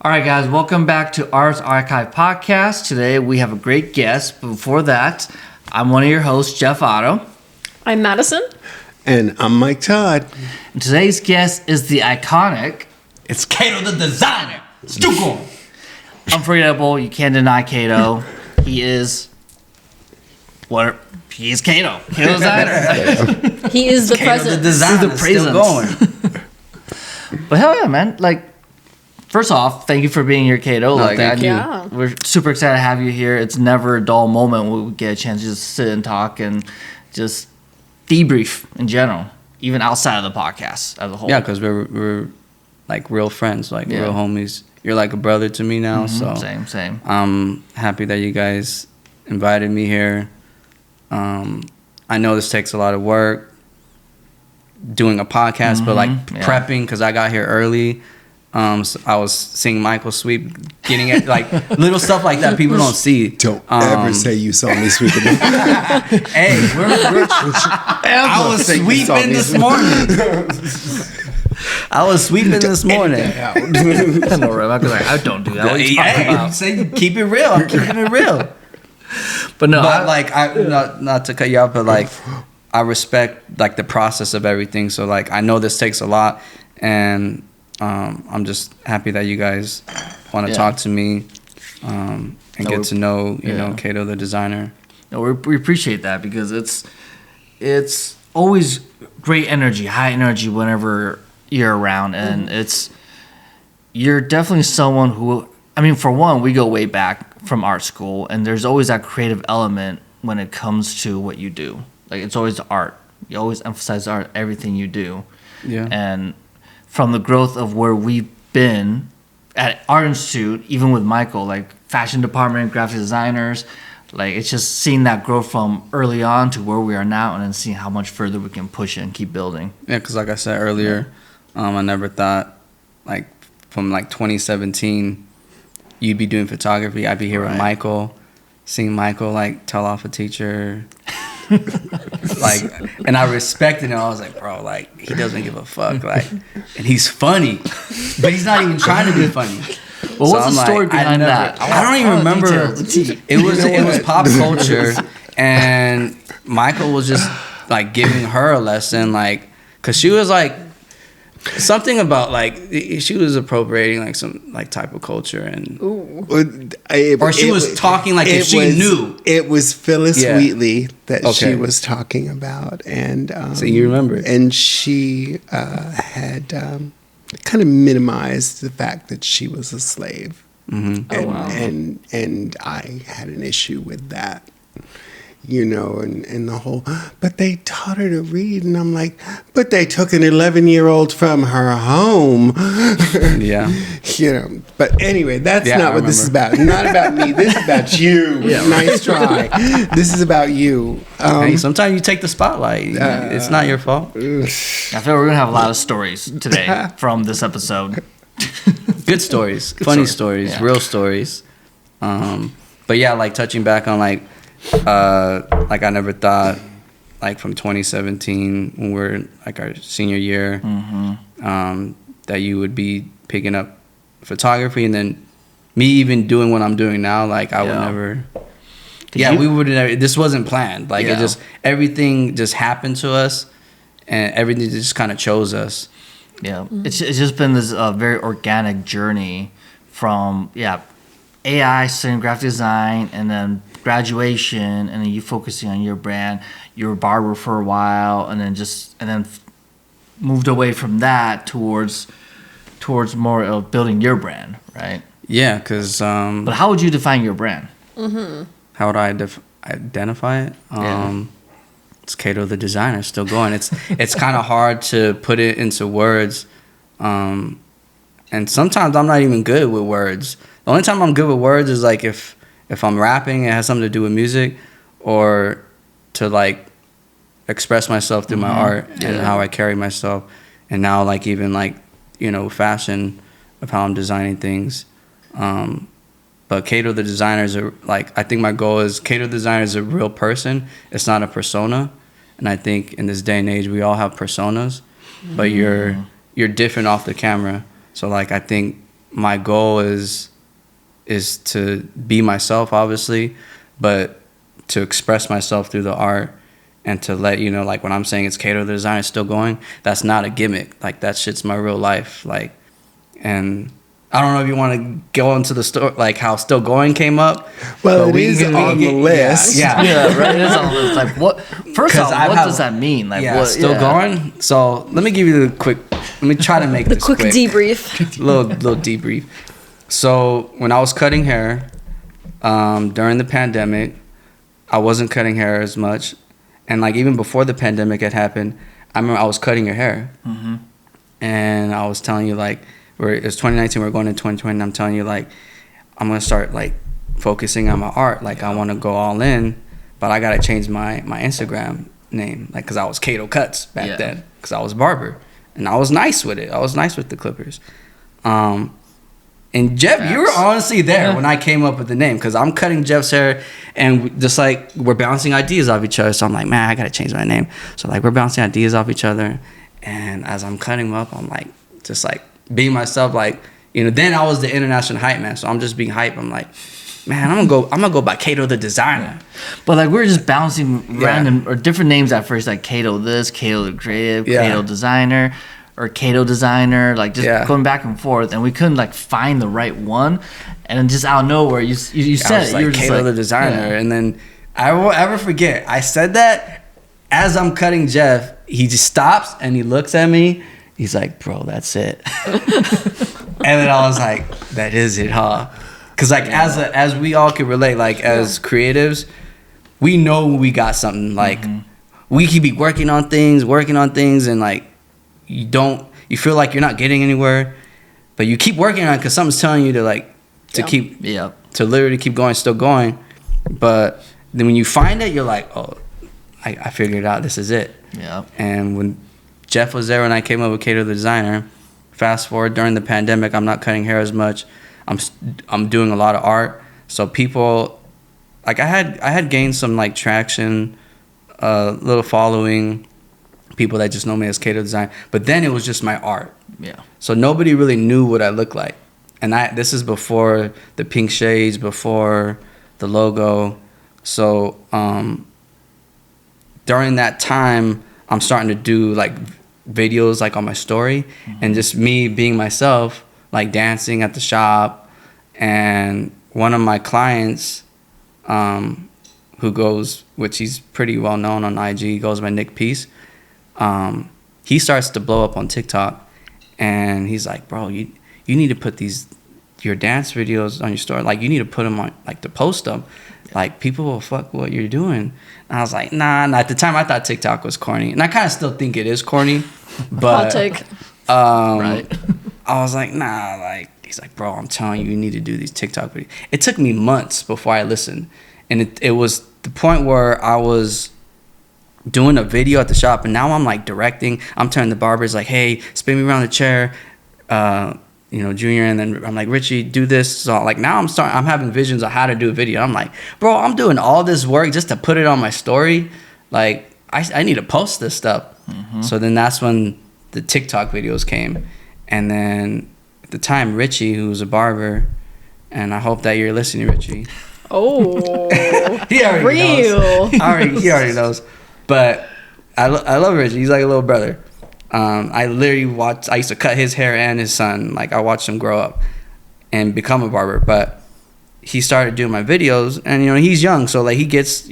All right, guys, welcome back to Arts Archive Podcast. Today we have a great guest. But before that, I'm one of your hosts, Jeff Otto. I'm Madison. And I'm Mike Todd. And today's guest is the iconic, it's Kato the Designer. Stuco. Unforgettable, you can't deny Kato. He is He is Kato. Kato the Designer. He is the Kato presence. the Designer. He's still going. But hell yeah, man. First off, thank you for being here, Kato. Thank you. Yeah. We're super excited to have you here. It's never a dull moment when we get a chance to just sit and talk and just debrief in general, even outside of the podcast as a whole. Yeah, because we're like real friends, like real homies. You're like a brother to me now, so Same. I'm happy that you guys invited me here. I know this takes a lot of work, doing a podcast, but prepping, because I got here early. So I was seeing Michael sweep, getting it, like little stuff like that people don't see. Don't ever say you saw me sweeping. Hey, I was sweeping this morning. I was sweeping this morning. I don't do that. What are you talking about? Say, keep it real. I'm keeping it real. But no, not to cut you off, but like I respect like the process of everything. So like I know this takes a lot, and I'm just happy that you guys want to talk to me and get to know you know Kato the Designer. No, we appreciate that because it's always great energy, high energy whenever you're around, and you're definitely someone who, I mean, for one, we go way back from art school, and there's always that creative element when it comes to what you do. Like, it's always art. You always emphasize art, everything you do. Yeah. And from the growth of where we've been at Art Institute, even with Michael, like fashion department, graphic designers, like it's just seeing that grow from early on to where we are now, and then seeing how much further we can push it and keep building. Yeah, because like I said earlier, I never thought like from like 2017 you'd be doing photography. I'd be here with Michael, seeing Michael like tell off a teacher. Like, and I respected him. I was like, bro, like he doesn't give a fuck, like, and he's funny, but he's not even trying to be funny. Well, what's the story behind that? I don't even remember. It was pop culture, and Michael was just like giving her a lesson, like, cause she was like something about like she was appropriating like some like type of culture, and or she was talking like if she knew. It was Phyllis Wheatley that she was talking about, and so you remember it. And she had kind of minimized the fact that she was a slave, and I had an issue with that. You know, and the whole, but they taught her to read, and I'm like, but they took an 11-year-old from her home. Yeah. You know, but anyway, that's not what this is about. Not about me. This is about you. Nice try. This is about you. Hey, sometimes you take the spotlight. It's not your fault. I feel we're gonna have a lot of stories today from this episode. Good stories, funny stories, real stories. But yeah, like touching back on like I never thought, like from 2017 when we're like our senior year, that you would be picking up photography, and then me even doing what I'm doing now. Like I would never. We would never. This wasn't planned. Like it just everything just happened to us, and everything just kind of chose us. Yeah, it's just been this very organic journey from AI, studying graphic design, and then graduation, and then you focusing on your brand. You were a barber for a while, and then moved away from that towards more of building your brand, right? Yeah, because but how would you define your brand? How would I identify it? It's Kato the Designer, still going. It's kind of hard to put it into words, and sometimes I'm not even good with words. The only time I'm good with words is like if I'm rapping, it has something to do with music, or to like express myself through my art and how I carry myself, and now like even like fashion of how I'm designing things. But Kato the Designer is I think my goal is Kato the Designer is a real person. It's not a persona, and I think in this day and age we all have personas, but you're different off the camera. So like I think my goal is to be myself, obviously, but to express myself through the art and to let you know, like when I'm saying it's Kato the Designer still going, that's not a gimmick. Like that shit's my real life. Like, and I don't know if you want to go into the story, like how Still Going came up. Well, it is on the list. Yeah, right. It is on the list. Like, what? First off, what does that mean? Like, what? Still going. So let me give you the quick. Let me try to make The this quick debrief. little debrief. So when I was cutting hair, during the pandemic, I wasn't cutting hair as much, and like even before the pandemic had happened, I remember I was cutting your hair, and I was telling you like. It's 2019, we're going into 2020, and I'm telling you, like, I'm going to start, like, focusing on my art. Like, I want to go all in, but I got to change my Instagram name, like, because I was Kato Cuts back then, because I was barber. And I was nice with it. I was nice with the clippers. And Jeff, you were honestly there when I came up with the name, because I'm cutting Jeff's hair, and just, like, we're bouncing ideas off each other. So I'm like, man, I got to change my name. So, like, we're bouncing ideas off each other. And as I'm cutting them up, I'm, like, just, like, being myself, like, you know, then I was the international hype man, so I'm just being hype. I'm like, man, I'm gonna go by Kato the Designer. But like we were just bouncing random or different names at first, like Kato this, Kato the Creative, Kato Designer, or Kato Designer, like just going back and forth, and we couldn't like find the right one. And then just out of nowhere, you said it. Like, you were Kato like, the Designer, and then I won't ever forget. I said that as I'm cutting Jeff. He just stops and he looks at me. He's like, bro, that's it. And then I was like, that is it, huh? Because like as we all can relate, like as creatives, we know we got something. Like we could be working on things, and like you feel like you're not getting anywhere, but you keep working on it because something's telling you to like to keep to literally keep going, still going. But then when you find it, you're like, oh, I figured it out. This is it. Yeah. And when Jeff was there when I came up with Kato the Designer. Fast forward during the pandemic, I'm not cutting hair as much. I'm doing a lot of art. So people, like I had gained some like traction, little following, people that just know me as Kato Design. But then it was just my art. Yeah. So nobody really knew what I looked like. And this is before the pink shades, before the logo. So during that time, I'm starting to do like videos like on my story and just me being myself, like dancing at the shop. And one of my clients who goes, which he's pretty well known on IG, goes by Nick Peace. He starts to blow up on TikTok, and he's like, bro, you need to put your dance videos on your story. Like you need to put them on, like to post them. Like people will fuck what you're doing. And I was like, nah. At the time, I thought TikTok was corny, and I kind of still think it is corny. But Hot take. Right. I was like, nah. Like he's like, bro, I'm telling you, you need to do these TikTok videos. It took me months before I listened, and it was the point where I was doing a video at the shop, and now I'm like directing. I'm telling the barbers like, hey, spin me around the chair. Junior, and then I'm like, Richie, do this. So like now I'm having visions of how to do a video. I'm like, bro, I'm doing all this work just to put it on my story. Like I need to post this stuff. So then that's when the TikTok videos came. And then at the time, Richie, who was a barber, and I hope that you're listening, Richie. Oh, he already real. knows. He already knows. But I love Richie. He's like a little brother. I used to cut his hair and his son. Like I watched him grow up and become a barber. But he started doing my videos, and he's young, so like he gets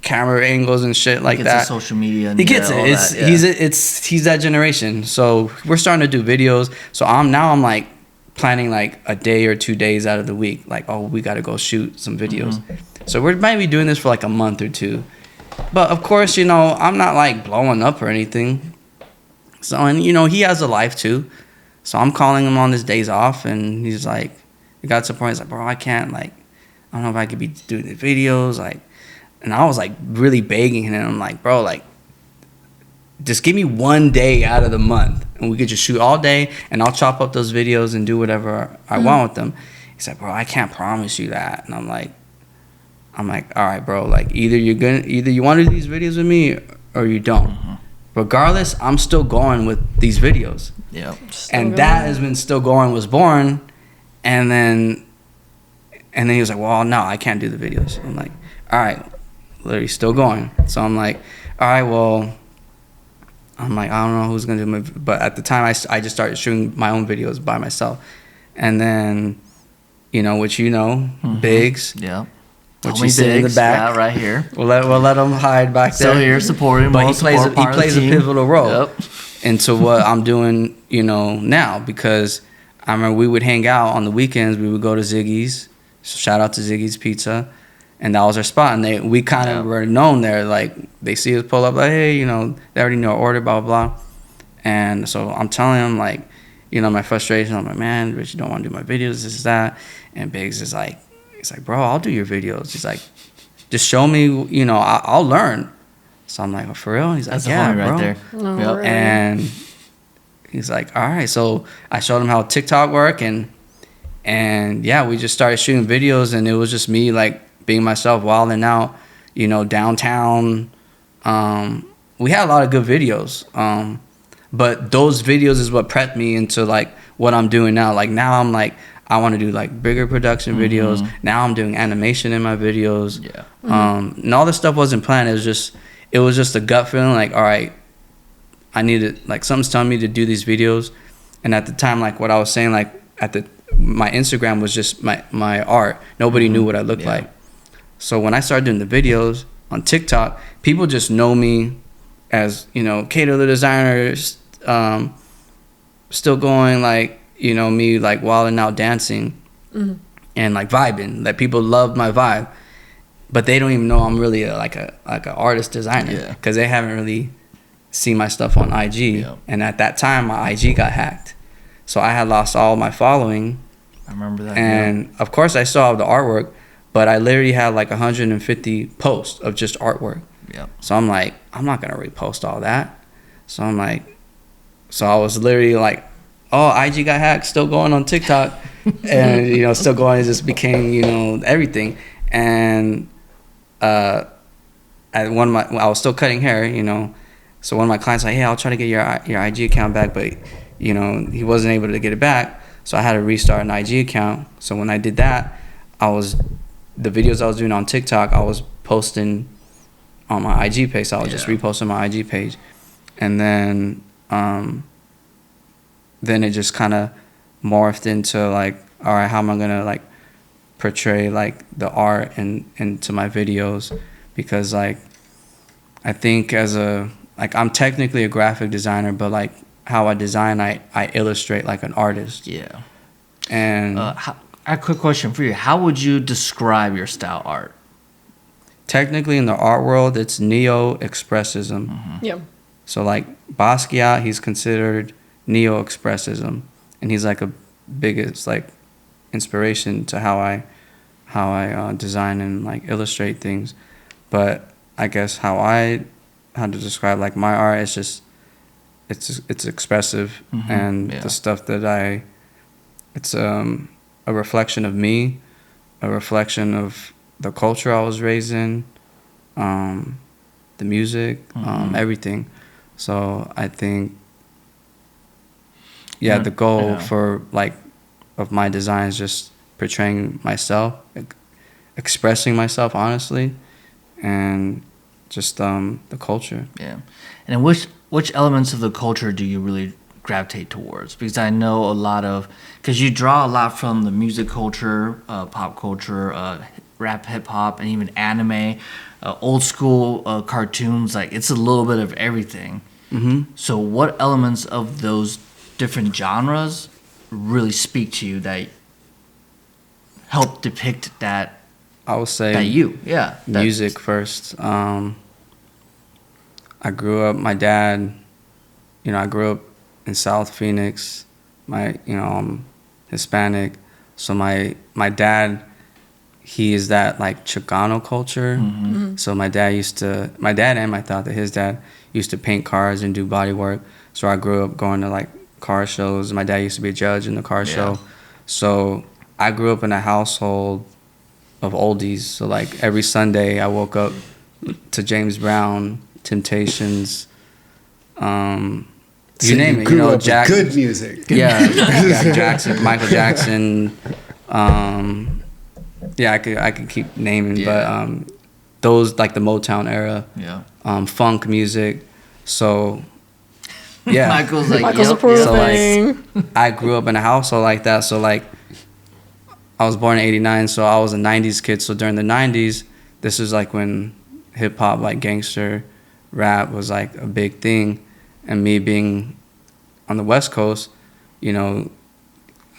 camera angles and shit like that. Social media. And he gets it. He's that generation. So we're starting to do videos. So I'm like planning like a day or 2 days out of the week. Like, oh, we got to go shoot some videos. So we're maybe doing this for like a month or two. But of course, I'm not like blowing up or anything. So, and he has a life too. So I'm calling him on his days off, and he's like, it got to the point, he's like, bro, I can't, like, I don't know if I could be doing the videos, like, and I was like really begging him, and I'm like, bro, like, just give me 1 day out of the month, and we could just shoot all day, and I'll chop up those videos and do whatever I want with them. He's like, bro, I can't promise you that. And I'm like, all right, bro, like, either you want to do these videos with me or you don't. regardless, I'm still going with these videos. Yeah. And that has been still going was born, and then he was like, well, no, I can't do the videos. I'm like, all right, literally still going. So I'm like, all right, well, I'm like, I don't know who's gonna do my, but at the time I just started shooting my own videos by myself, and then, you know, which Biggs, Yeah. which Tommy you see in the Diggs, back, yeah, right here. we'll let him hide back there. So here supporting, but he plays a pivotal role Yep. into what I'm doing, you know, now, because I remember we would hang out on the weekends. We would go to Ziggy's. So shout out to Ziggy's Pizza, and that was our spot. And we kind of were known there. Like, they see us pull up, like, hey, you know, they already know our order, blah blah blah. And so I'm telling him, like, you know, my frustration. I'm like, man, Rich, you don't want to do my videos, this is that. And Biggs is like, he's like, bro, I'll do your videos. He's like, just show me, you know, I'll learn. So I'm like, oh, for real? He's like, That's yeah, the homie bro. right there. No, Yep. really. And he's like, all right. So I showed him how TikTok worked, and yeah, we just started shooting videos, and it was just me, like, being myself, wilding out, you know, downtown. We had a lot of good videos, but those videos is what prepped me into, like, what I'm doing now. Like, now I'm like, I want to do, like, bigger production videos. Now I'm doing animation in my videos. Yeah. And all this stuff wasn't planned. It was just a gut feeling, like, all right, I need to, like, something's telling me to do these videos. And at the time, like, what I was saying, like, my Instagram was just my art. Nobody knew what I looked like. So when I started doing the videos on TikTok, people just know me as, you know, Kato the Designer, still going, like, you know, me, like, wilding out dancing and, like, vibing. Like, people love my vibe, but they don't even know I'm really like an artist designer, because they haven't really seen my stuff on IG. Yeah. And at that time, my IG got hacked, so I had lost all my following. I remember that. And of course, I still have the artwork, but I literally had like 150 posts of just artwork. Yeah. So I'm like, I'm not gonna repost all that. So I'm like, so I was literally like, oh, IG got hacked, still going on TikTok, and, you know, still going. It just became, you know, everything. And I was still cutting hair, you know. So one of my clients was like, hey, I'll try to get your IG account back, but, you know, he wasn't able to get it back. So I had to restart an IG account. So when I did that, the videos I was doing on TikTok, I was posting on my IG page. So I was just reposting my IG page. And then it just kind of morphed into, like, all right, how am I going to, like, portray, like, the art into my videos? Because, like, I think I'm technically a graphic designer, but, like, how I design, I illustrate like an artist. Yeah. And I have a quick question for you. How would you describe your style art? technically in the art world, it's neo-expressism. Yeah. So like Basquiat, he's considered neo-expressism, and he's like a biggest like inspiration to how I design and like illustrate things. But I guess how to describe like my art is just it's expressive, and the stuff that it's a reflection of me, a reflection of the culture I was raised in, the music, everything. So I think, the goal for like of my design is just portraying myself, expressing myself honestly, and just the culture. Yeah. And which elements of the culture do you really gravitate towards? Because I know a lot of, because you draw a lot from the music culture, pop culture, rap, hip hop, and even anime, old school cartoons. Like it's a little bit of everything. Mm-hmm. So what elements of those different genres really speak to you that help depict that? I would say music first. I grew up, my dad, I grew up in South Phoenix. I'm Hispanic. So my dad, he is that like Chicano culture. Mm-hmm. So my dad and my thought that his dad used to paint cars and do body work. So I grew up going to like car shows. My dad used to be a judge in the car show. So I grew up in a household of oldies. So like every Sunday I woke up to James Brown, Temptations, So name it. grew You know, up with Jack. good music. Yeah, Jackson, Michael Jackson. Yeah, I could keep naming, but those like the Motown era. Yeah. Funk music. So yeah, Michael's like, Michael's yep, approving. So, I grew up in a household like that. So like, I was born in '89, so I was a '90s kid. So during the '90s, this is like when hip hop, like gangster rap, was like a big thing. And me being on the West Coast, you know,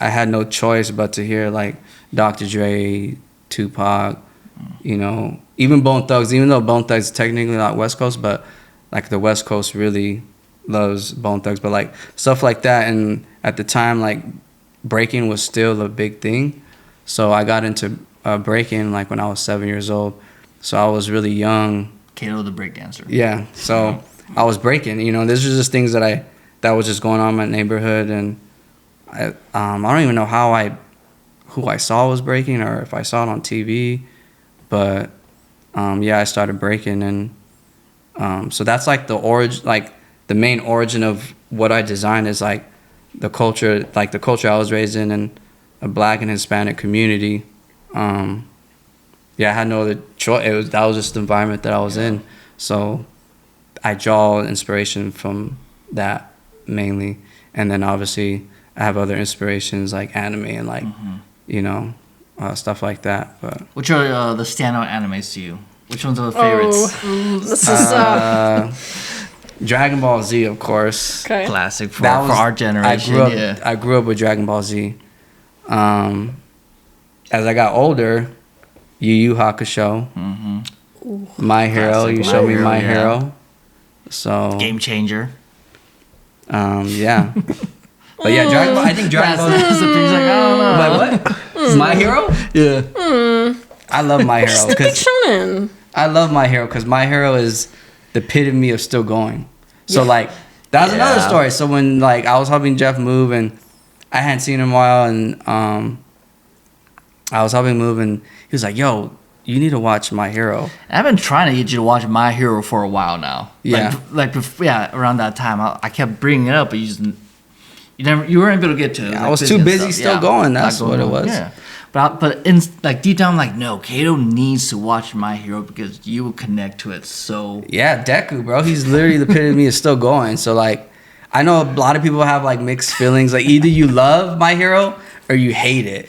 I had no choice but to hear like Dr. Dre, Tupac, you know, even Bone Thugs. Even though Bone Thugs is technically not West Coast, but like the West Coast really loves Bone Thugs. But like stuff like that, and at the time, like breaking was still a big thing. So I got into breaking like when I was 7 years old. So I was really young. Kato the breakdancer. Yeah. So I was breaking. You know, these are just things that was just going on in my neighborhood, and I don't even know who I saw was breaking or if I saw it on TV, but yeah, I started breaking, and so that's like the origin, like the main origin of what I design is like the culture I was raised in a Black and Hispanic community. Yeah, I had no other choice. That was just the environment that I was in. So I draw inspiration from that mainly, and then obviously I have other inspirations like anime and like you know stuff like that. But which are the standout animes to you? Which ones are the favorites? This is Dragon Ball Z, of course. okay. Classic for our generation. I grew up with Dragon Ball Z. As I got older, Yu Yu Hakusho, My Hero. Classic. You showed me My My Hero, Hero. So Game changer. yeah. But yeah, Dragon Ball. I think Dragon Ball. That's the things like, I don't know. Like what? My Hero? Yeah. I love My Hero Just the big because shonen. I love My Hero because My Hero is the epitome of still going. So like that's another story. So when like I was helping Jeff move and I hadn't seen him in a while, and I was helping move and he was like, "Yo, you need to watch My Hero." I've been trying to get you to watch My Hero for a while now. Yeah. Around that time, I kept bringing it up, but you weren't able to get to it. I was too busy still going. That's what it was. Yeah. But in like deep down, I'm like, no, Kato needs to watch My Hero because you will connect to it so. Yeah, Deku, bro. He's literally the epitome of still going. So like, I know a lot of people have like mixed feelings. Like either you love My Hero or you hate it.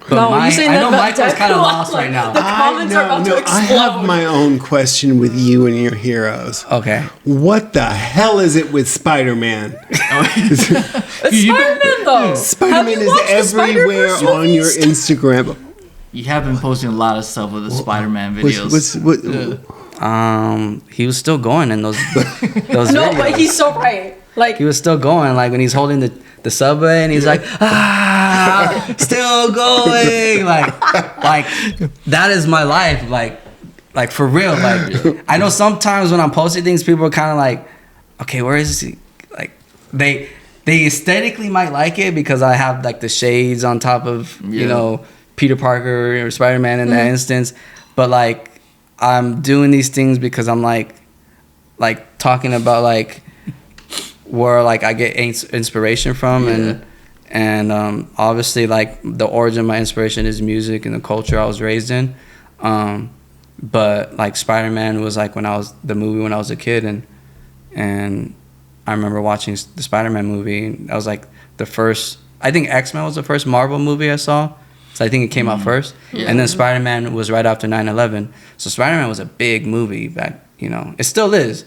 But No, you saying I that know about Michael's kind of Deku, lost like, right now. the comments are about to explode. I have my own question with you and your heroes. Okay. What the hell is it with Spider-Man? It's Spider-Man though. Have Spider-Man you is watched the everywhere Spider-Verse on your movies? Instagram. You have been posting a lot of stuff with the Spider-Man videos. He was still going in those No, videos. but he's so right. Like He was still going, like when he's holding the subway and he's like, still going, like that is my life, like for real. Like I know sometimes when I'm posting things, people are kind of like, okay, where is he? Like they aesthetically might like it because I have like the shades on top of you know Peter Parker or Spider-Man in that instance, but like I'm doing these things because I'm like talking about like where like I get inspiration from and obviously like the origin of my inspiration is music and the culture I was raised in, but like Spider-Man was like the movie when I was a kid, and I remember watching the Spider-Man movie, and that was like the first, I think X-Men was the first Marvel movie I saw, so I think it came out first, and then Spider-Man was right after 9/11, so Spider-Man was a big movie back, you know, it still is,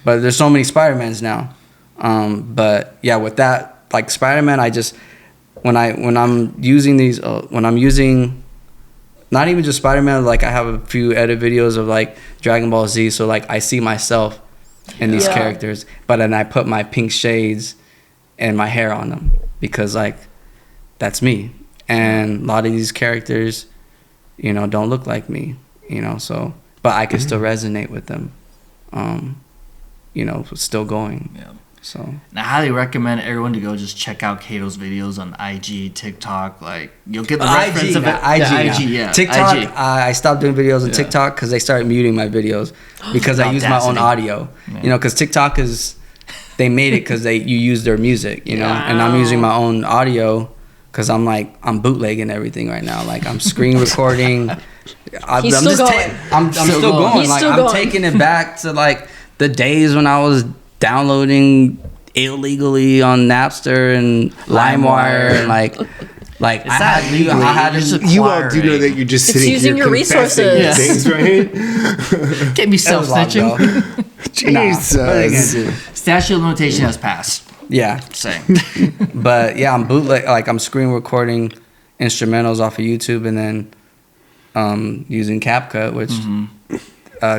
but there's so many Spider-Mans now. But yeah, with that, like Spider-Man, I just when I'm using these not even just Spider-Man, like I have a few edit videos of like Dragon Ball Z, so like I see myself in these characters, but then I put my pink shades and my hair on them because like that's me, and a lot of these characters, you know, don't look like me, you know, so but I can still resonate with them, you know, still going. Yeah. So And I highly recommend everyone to go just check out Kato's videos on IG, TikTok. Like you'll get the reference of it. IG. TikTok. IG. I stopped doing videos on TikTok because they started muting my videos because I use my own Audacity. audio. Yeah. You know, because TikTok is they made it because you use their music, you know. And I'm using my own audio because I'm bootlegging everything right now. Like I'm screen recording. I'm still going. I'm still going. Like I'm taking it back to like the days when I was downloading illegally on Napster and LimeWire and like I had you all do know that you're just sitting using here your confessing resources. things, right? Can't be self-snitching. Jesus. Statute of limitation has passed. Yeah. Same. But yeah, I'm I'm screen recording instrumentals off of YouTube and then using CapCut, which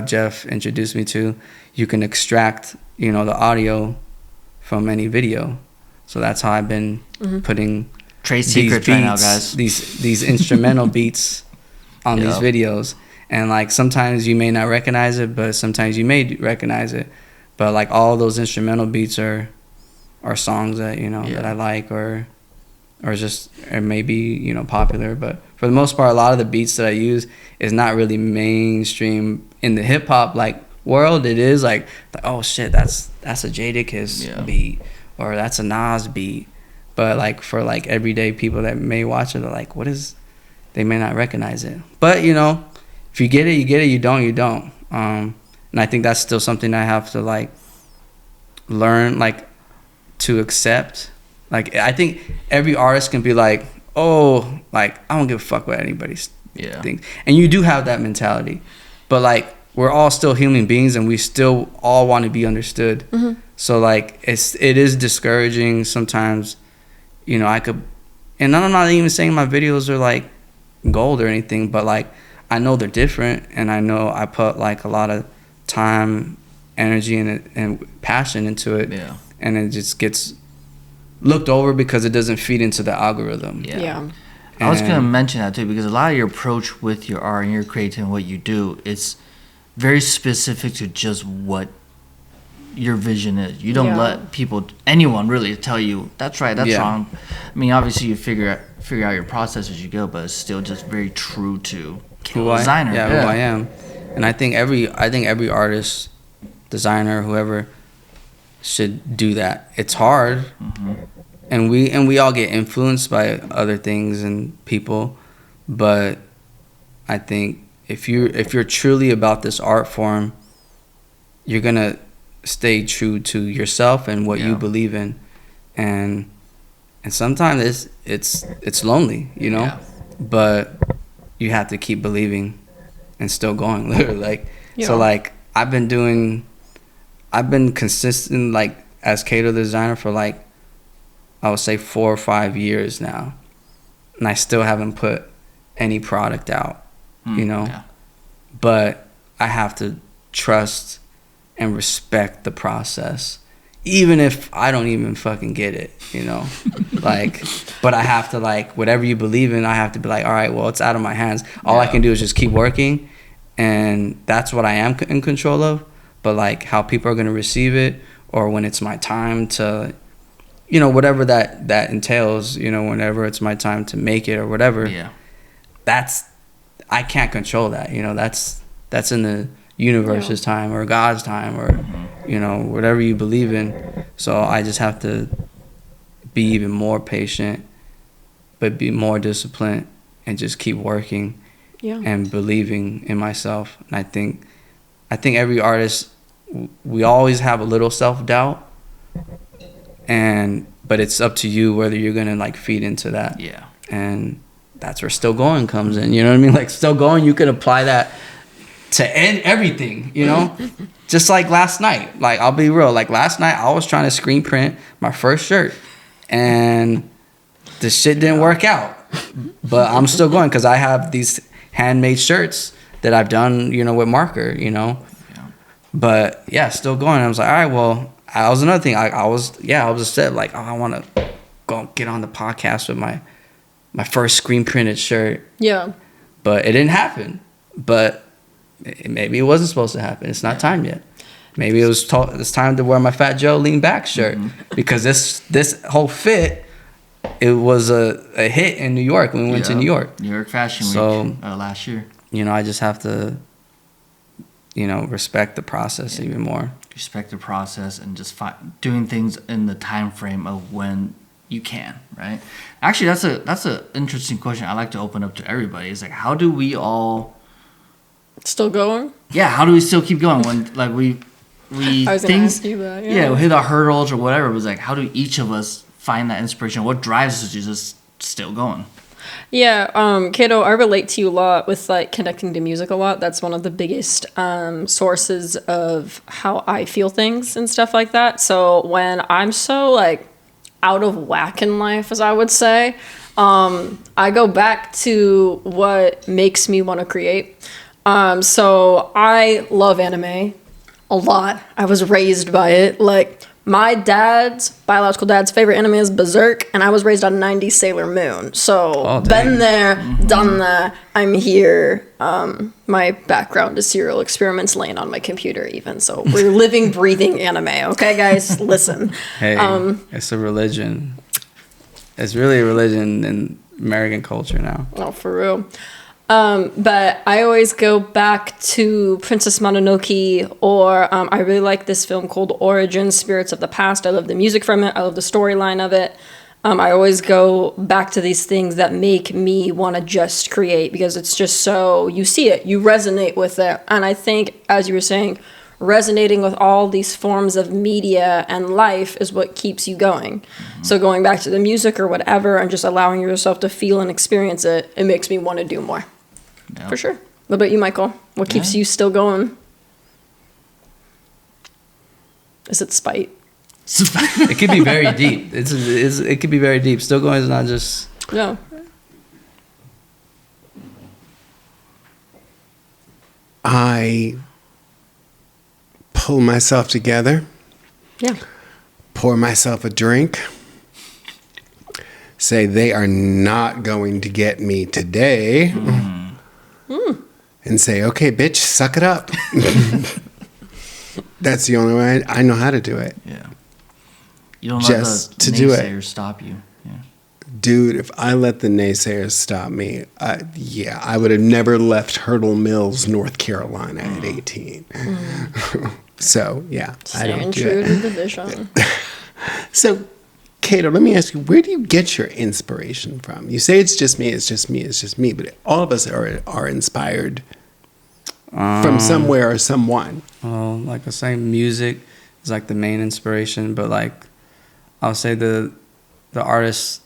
Jeff introduced me to. You can extract, the audio from any video. So that's how I've been putting Trade these secrets beats, right now, guys. these instrumental beats on these videos. And like sometimes you may not recognize it, but sometimes you may recognize it. But like all those instrumental beats are songs that that I like or maybe popular. But for the most part, a lot of the beats that I use is not really mainstream in the hip hop like world. It is like oh shit, that's a Jadakiss beat or that's a Nas beat. But like for like everyday people that may watch it, they're like, what is? They may not recognize it. But if you get it, you get it. You don't, you don't. And I think that's still something I have to like learn, like to accept. Like I think every artist can be like, oh, like I don't give a fuck what anybody's thinks. And you do have that mentality, but like we're all still human beings, and we still all want to be understood. So like it is discouraging sometimes. I could, and I'm not even saying my videos are like gold or anything, but like I know they're different, and I know I put like a lot of time, energy, and passion into it, and it just gets looked over because it doesn't feed into the algorithm. I was gonna mention that too, because a lot of your approach with your art and your creativity and what you do, it's very specific to just what your vision is. You don't let anyone really tell you that's right, that's wrong. I mean, obviously you figure out your process as you go, but it's still just very true to Kato the Designer. Who I am. And I think every artist, designer, whoever should do that. It's hard. And we all get influenced by other things and people, but I think if you're truly about this art form, you're gonna stay true to yourself and what you believe in, and sometimes it's lonely, but you have to keep believing and still going, literally. So like I've been consistent like as Kato the Designer for like I would say 4 or 5 years now, and I still haven't put any product out, but I have to trust and respect the process, even if I don't even fucking get it, like, but I have to like, whatever you believe in, I have to be like, all right, well, it's out of my hands. All I can do is just keep working, and that's what I am in control of. But like how people are going to receive it, or when it's my time to, whatever that entails, whenever it's my time to make it or whatever, I can't control that, that's in the universe's time or God's time or whatever you believe in. So I just have to be even more patient, but be more disciplined and just keep working and believing in myself. And I think every artist, we always have a little self-doubt, but it's up to you whether you're gonna like feed into that. And that's where Still Going comes in, you know what I mean? Like Still Going, you can apply that to end everything, just like last night. Like I'll be real, like last night I was trying to screen print my first shirt and the shit didn't work out, but I'm still going because I have these handmade shirts that I've done, with marker, but still going. I was like, all right, well, that was another thing. I was upset, like, oh, I want to go get on the podcast with my first screen printed shirt, but it didn't happen. But maybe it wasn't supposed to happen. It's not time yet. Maybe it's time to wear my Fat Joe lean back shirt, because this whole fit, it was a hit in New York when we went to New York Fashion Week last year. I just have to respect the process even more. respect the process, and just doing things in the time frame of when you can, right? Actually, that's a interesting question I like to open up to everybody. It's like, how do we all Still going? yeah, how do we still keep going when like we I was gonna ask you that. yeah, we hit our hurdles or whatever. It was like, how do each of us find that inspiration? What drives us to just still going? Yeah, Kato, I relate to you a lot with like connecting to music a lot. That's one of the biggest sources of how I feel things and stuff like that. So when I'm so like out of whack in life, as I would say, I go back to what makes me want to create. So I love anime a lot. I was raised by it. Like, my biological dad's favorite anime is Berserk, and I was raised on 90s Sailor Moon. So, been there, done that. I'm here. My background is serial experiments laying on my computer even. So, we're living, breathing anime. Okay, guys? Listen. Hey, it's a religion. It's really a religion in American culture now. Oh, for real. But I always go back to Princess Mononoke, or I really like this film called Origins, Spirits of the Past. I love the music from it. I love the storyline of it. I always go back to these things that make me want to just create, because it's just so, you see it, you resonate with it. And I think, as you were saying, resonating with all these forms of media and life is what keeps you going. Mm-hmm. So going back to the music or whatever and just allowing yourself to feel and experience it, it makes me want to do more. Yep. For sure. What about you, Michael? What keeps you still going? Is it spite? It could be very deep. It could be very deep. Still going is not just... No. I pull myself together. Yeah. Pour myself a drink. Say, they are not going to get me today. And say, okay, bitch, suck it up. That's the only way I know how to do it. Yeah. You don't just let the naysayers stop you. Yeah. Dude, if I let the naysayers stop me, I would have never left Hurdle Mills, North Carolina at 18. So, yeah, I don't do true it. to the vision. So, Kato, let me ask you, where do you get your inspiration from? You say it's just me, but all of us are inspired from somewhere or someone. Well, like I say, music is like the main inspiration, but like I'll say the artists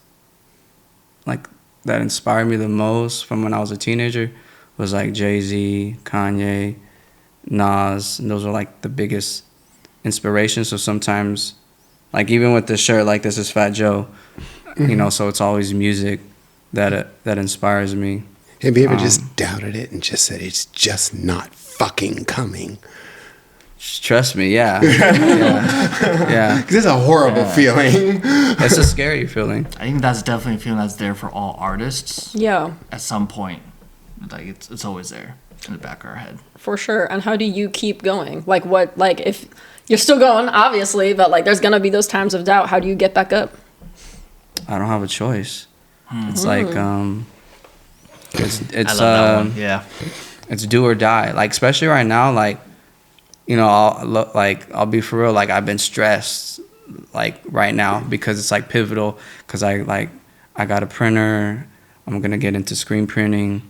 like that inspired me the most from when I was a teenager was like Jay-Z, Kanye, Nas, and those are like the biggest inspirations. So sometimes, like even with this shirt, like this is Fat Joe, you know, so it's always music that inspires me. Have you ever just doubted it and just said it's just not fucking coming? Trust me, yeah. Yeah. Because it's a horrible feeling. It's a scary feeling. I think that's definitely a feeling that's there for all artists. Yeah. At some point. Like it's always there in the back of our head. For sure. And how do you keep going? Like what, like if you're still going, obviously, but like there's going to be those times of doubt. How do you get back up? I don't have a choice. It's like, it's I love that one. Yeah. It's do or die. Like, especially right now, like, you know, I'll be for real. Like, I've been stressed, like, right now because it's, like, pivotal. Because I got a printer. I'm going to get into screen printing.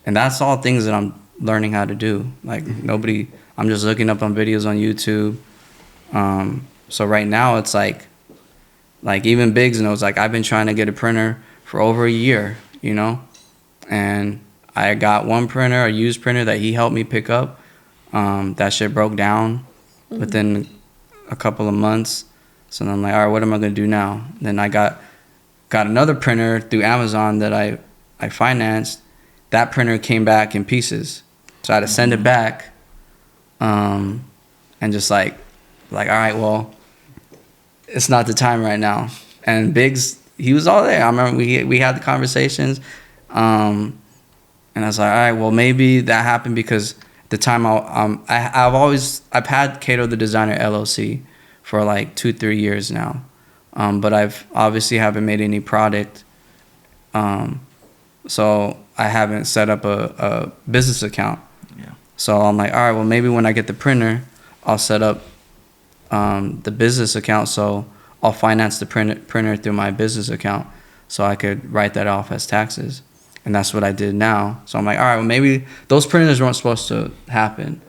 And that's all things that I'm learning how to do. Like, I'm just looking up on videos on YouTube. So right now, it's, like even Biggs knows, like, I've been trying to get a printer for over a year, you know? And I got one printer, a used printer that he helped me pick up. That shit broke down within a couple of months. So then I'm like, all right, what am I going to do now? Then I got another printer through Amazon that I financed. That printer came back in pieces. So I had to send it back. And just like, all right, well, it's not the time right now. And Biggs, he was all there. I remember we had the conversations. And I was like, all right, well, maybe that happened because the time I've had Kato the Designer LLC for like 2-3 years now. But I've obviously haven't made any product. So I haven't set up a business account. Yeah. So I'm like, all right, well, maybe when I get the printer, I'll set up the business account, so I'll finance the printer through my business account, so I could write that off as taxes. And that's what I did now. So I'm like, all right, well, maybe those printers weren't supposed to happen.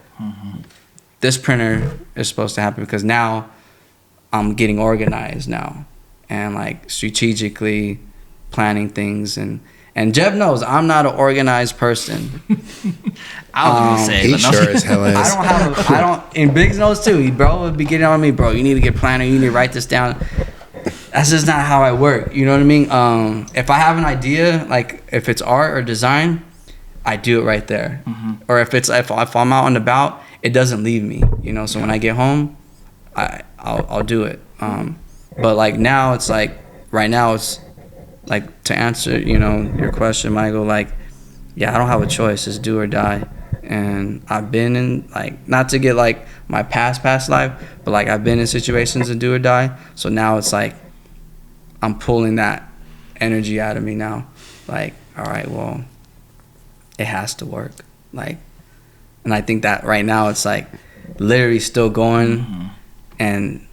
This printer is supposed to happen because now I'm getting organized now and like strategically planning things. And Jeb knows I'm not an organized person. I was gonna say, He but no. sure as hell is. I don't, and Biggs knows too. Bro would be getting on me, bro. You need to get planner. You need to write this down. That's just not how I work. You know what I mean? If I have an idea, like if it's art or design, I do it right there. Or if I'm out and about, it doesn't leave me. You know. So when I get home, I'll do it. But like now, it's like right now, it's like to answer your question, Michael. Like, yeah, I don't have a choice. It's do or die. And I've been in, like, not to get like my past life, but like I've been in situations of do or die. So now it's like I'm pulling that energy out of me now. Like, all right, well, it has to work. Like, and I think that right now it's like literally still going, and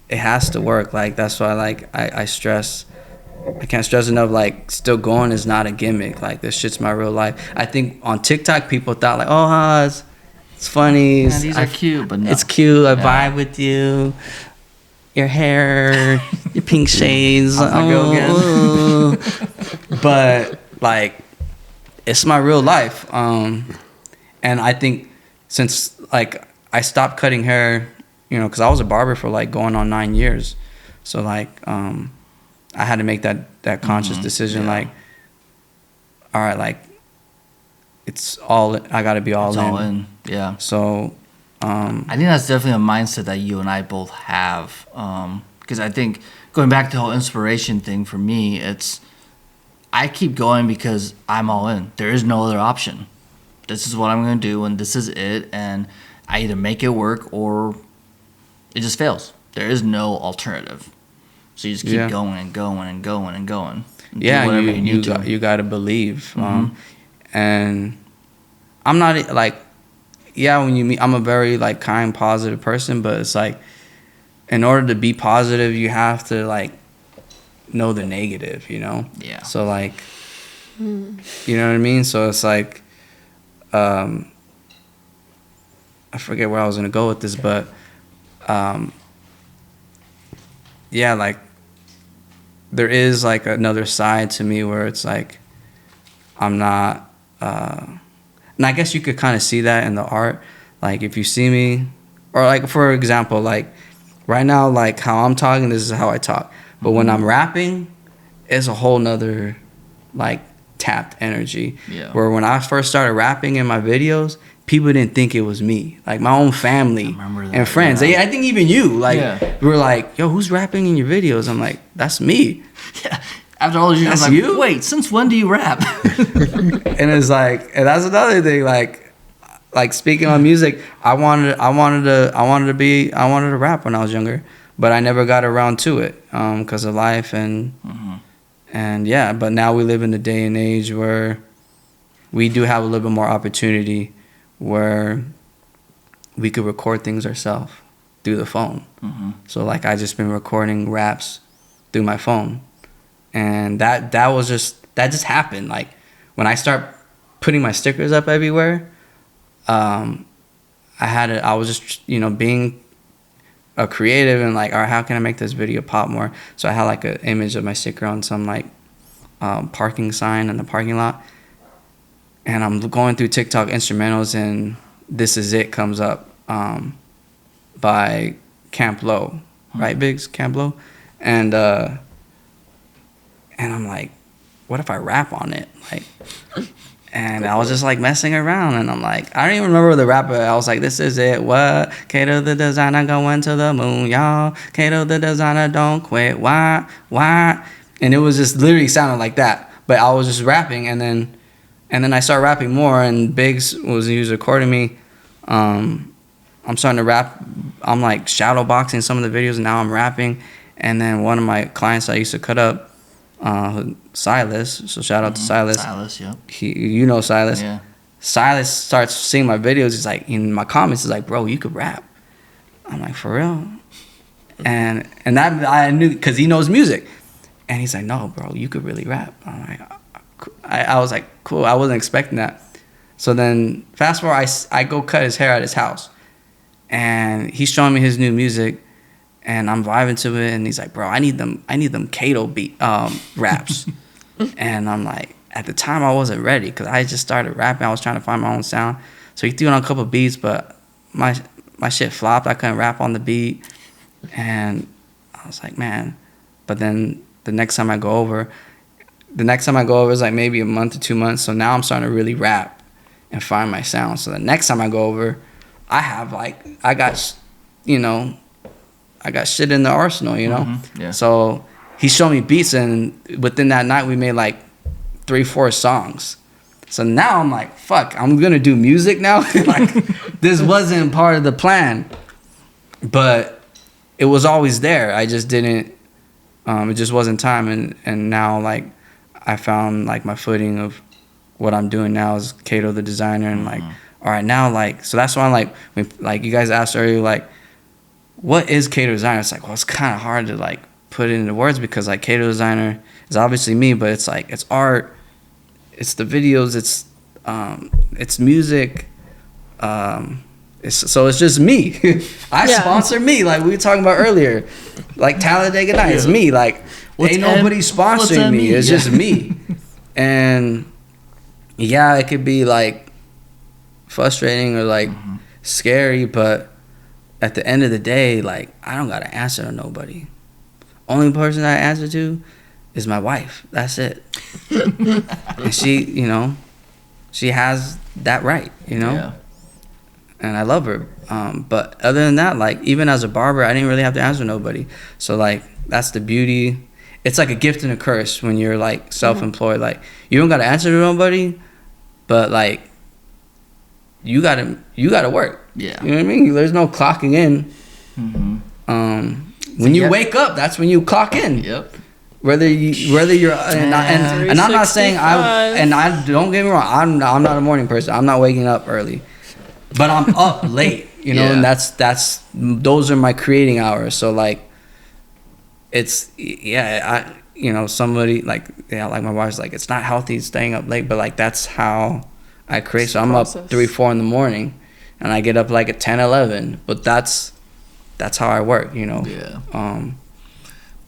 it has to work. Like, that's why like I stress. I can't stress enough, like, still going is not a gimmick. Like, this shit's my real life. I think on TikTok, people thought, like, oh, it's funny. Yeah, these are cute, but no. It's cute. I vibe with you. Your hair, your pink shades. But, like, it's my real life. And I think since, like, I stopped cutting hair, because I was a barber for, like, going on 9 years. So, like, I had to make that conscious decision, like, all right, like, I got to be all in. Yeah. So, I think that's definitely a mindset that you and I both have. Because I think going back to the whole inspiration thing for me, I keep going because I'm all in. There is no other option. This is what I'm going to do, and this is it. And I either make it work or it just fails. There is no alternative. So you just keep going and going and going and going. And yeah, you got to believe. And I'm not like, when you meet, I'm a very like kind, positive person, but it's like, in order to be positive, you have to like know the negative, Yeah. So like, you know what I mean? So it's like, I forget where I was gonna go with this, but like, there is like another side to me where it's like I'm not and I guess you could kind of see that in the art. Like, if you see me, or like, for example, like right now, like how I'm talking, this is how I talk, but when I'm rapping, it's a whole nother like tapped energy. Where when I first started rapping in my videos, people didn't think it was me. Like, my own family and friends. I think even you, like, we were like, yo, who's rapping in your videos? I'm like, that's me. Yeah. After all those years, I'm like, you? Wait, since when do you rap? And it's like, and that's another thing, like speaking on music, I wanted to rap when I was younger, but I never got around to it because of life and but now we live in a day and age where we do have a little bit more opportunity where we could record things ourselves through the phone. So like, I just been recording raps through my phone, and that just happened. Like, when I start putting my stickers up everywhere, I was just being a creative and like, all right, how can I make this video pop more? So I had like an image of my sticker on some like parking sign in the parking lot. And I'm going through TikTok instrumentals, and This Is It comes up by Camp Low, right, Biggs? Camp Low? And I'm like, what if I rap on it? Like, and I was just like messing around, and I'm like, I don't even remember the rapper. I was like, this is it, what? Kato the Designer going to the moon, y'all. Kato the Designer don't quit, why? And it was just literally sounding like that. But I was just rapping, and then I started rapping more, and Biggs he was recording me. I'm starting to rap. I'm like shadow boxing some of the videos, and now I'm rapping. And then one of my clients I used to cut up, Silas. So shout out to Silas. Silas, yeah. Silas. Yeah. Silas starts seeing my videos. He's like, in my comments, he's like, bro, you could rap. I'm like, for real? and that I knew because he knows music, and he's like, no, bro, you could really rap. I'm like, I was like, cool. I wasn't expecting that. So then fast forward, I go cut his hair at his house, and he's showing me his new music, and I'm vibing to it, and he's like, bro, I need them Kato beat raps, and I'm like, at the time I wasn't ready because I just started rapping. I was trying to find my own sound, so he threw on a couple beats, but my shit flopped. I couldn't rap on the beat, and I was like, man. But then the next time I go over is like maybe a month or 2 months. So now I'm starting to really rap and find my sound. So the next time I go over, I got shit in the arsenal, you know? Mm-hmm. Yeah. So he showed me beats, and within that night we made like 3-4 songs. So now I'm like, fuck, I'm gonna do music now. Like, this wasn't part of the plan, but it was always there. I just didn't. It just wasn't time, and now like I found like my footing of what I'm doing now is Kato the Designer, and like, all right, now like, so that's why I'm like, like you guys asked earlier, like, what is Kato Designer? It's like, well, it's kind of hard to like put it into words because like Kato Designer is obviously me, but it's like it's art. It's the videos, it's music, it's just me. I sponsor me, like we were talking about earlier. Like Talladega Night, it's me. Like ain't nobody sponsoring me. It's just me. And yeah, it could be like frustrating or like scary, but at the end of the day, like I don't gotta answer to nobody. Only person I answer to is my wife. That's it. And she, you know, she has that right, you know? Yeah. And I love her. But other than that, like, even as a barber, I didn't really have to answer nobody. So, like, that's the beauty. It's like a gift and a curse when you're, like, self-employed. Like, you don't got to answer to nobody, but, like, you gotta work. Yeah. You know what I mean? There's no clocking in. When you wake up, that's when you clock in. Yep. Whether you're and I'm not saying I don't get me wrong, I'm not a morning person. I'm not waking up early, but I'm up late, you know, and that's those are my creating hours. So like, it's somebody like like my wife's like, it's not healthy staying up late, but like that's how I create. So I'm up 3-4 in the morning, and I get up like at 10, 11. But that's how I work, you know. Yeah.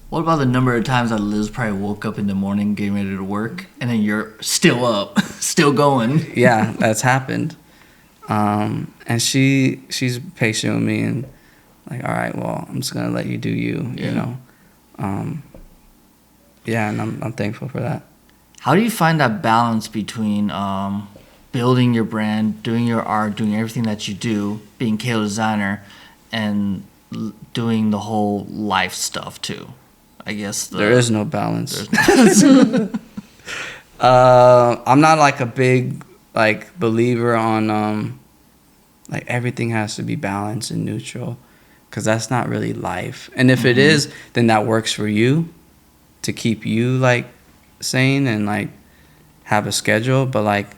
What about the number of times that Liz probably woke up in the morning getting ready to work, and then you're still up, still going? Yeah, that's happened. And she's patient with me and like, all right, well, I'm just gonna let you do you, you know. And I'm thankful for that. How do you find that balance between building your brand, doing your art, doing everything that you do, being Kato Designer, and doing the whole life stuff too? I guess there is no balance. I'm not like a big like believer on like everything has to be balanced and neutral, because that's not really life. And if it is, then that works for you to keep you like sane and like have a schedule. But like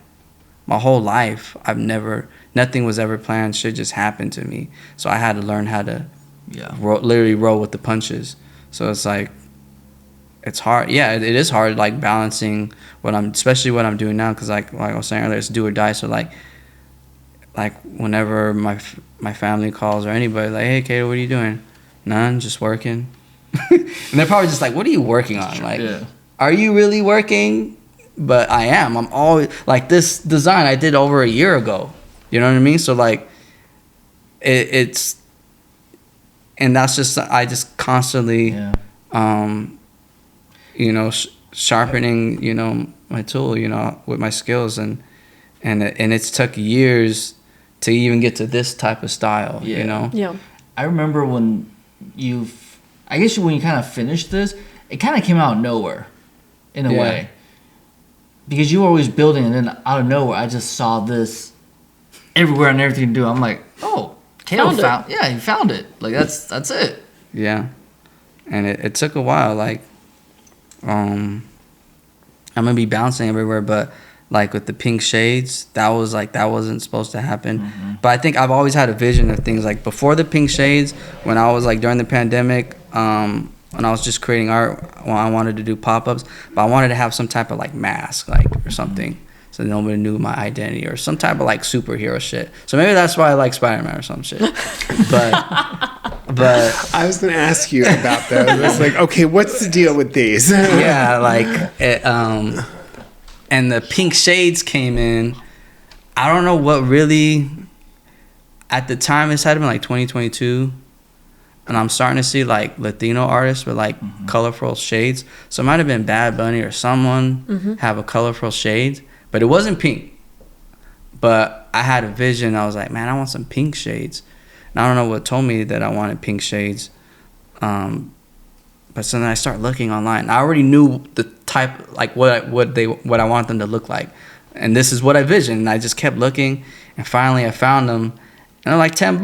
my whole life, nothing was ever planned. Shit just happened to me. So I had to learn how to literally roll with the punches. So it's like, it's hard. Yeah, it is hard, like balancing especially what I'm doing now, because like I was saying earlier, it's do or die. So like whenever my family calls or anybody, like, hey, Kato, what are you doing? None, just working. And they're probably just like, what are you working on? Like, are you really working? But I am. I'm always like, this design I did over a year ago. You know what I mean? So like, it's. And that's just, I just constantly, sharpening, my tool, with my skills. And it's took years to even get to this type of style, you know? Yeah. I remember when you kind of finished this, it kind of came out of nowhere in a way. Because you were always building, and then out of nowhere, I just saw this everywhere and everything to do. I'm like, oh. Kato he found it. Like that's it. Yeah, and it took a while. Like, I'm gonna be bouncing everywhere, but like with the pink shades, that wasn't supposed to happen. But I think I've always had a vision of things like before the pink shades, when I was like during the pandemic, when I was just creating art, well, I wanted to do pop-ups, but I wanted to have some type of like mask, like or something, so nobody knew my identity, or some type of like superhero shit. So maybe that's why I like Spiderman or some shit. But I was going to ask you about those. I was like, okay, what's the deal with these? yeah, like it, and the pink shades came in. I don't know what really. At the time, this had been like 2022, and I'm starting to see like Latino artists with like colorful shades. So it might have been Bad Bunny or someone have a colorful shade, but it wasn't pink. But I had a vision. I was like, man, I want some pink shades. And I don't know what told me that I wanted pink shades. But so then I start looking online. I already knew the type, like what I want them to look like, and this is what I visioned. And I just kept looking, and finally I found them, and they're like $10,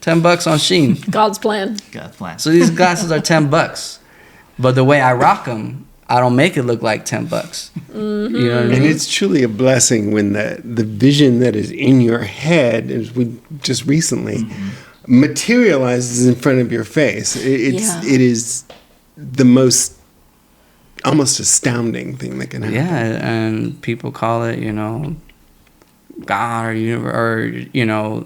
$10 on Sheen. God's plan. God's plan. So these glasses are $10, but the way I rock them, I don't make it look like $10. You know what I mean? And it's truly a blessing when the vision that is in your head, as we just recently, materializes in front of your face. It is the most almost astounding thing that can happen. Yeah, and people call it, God or universe, or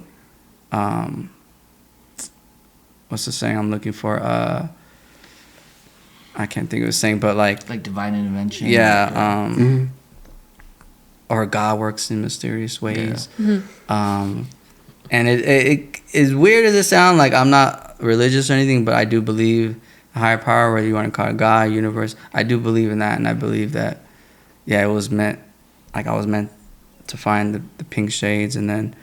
what's the saying I'm looking for? I can't think of the saying, but like divine intervention. Yeah, or God works in mysterious ways. And it is weird as it sounds. Like, I'm not religious or anything, but I do believe a higher power, whether you want to call it God, universe. I do believe in that, and I believe that, it was meant, like I was meant to find the pink shades, and then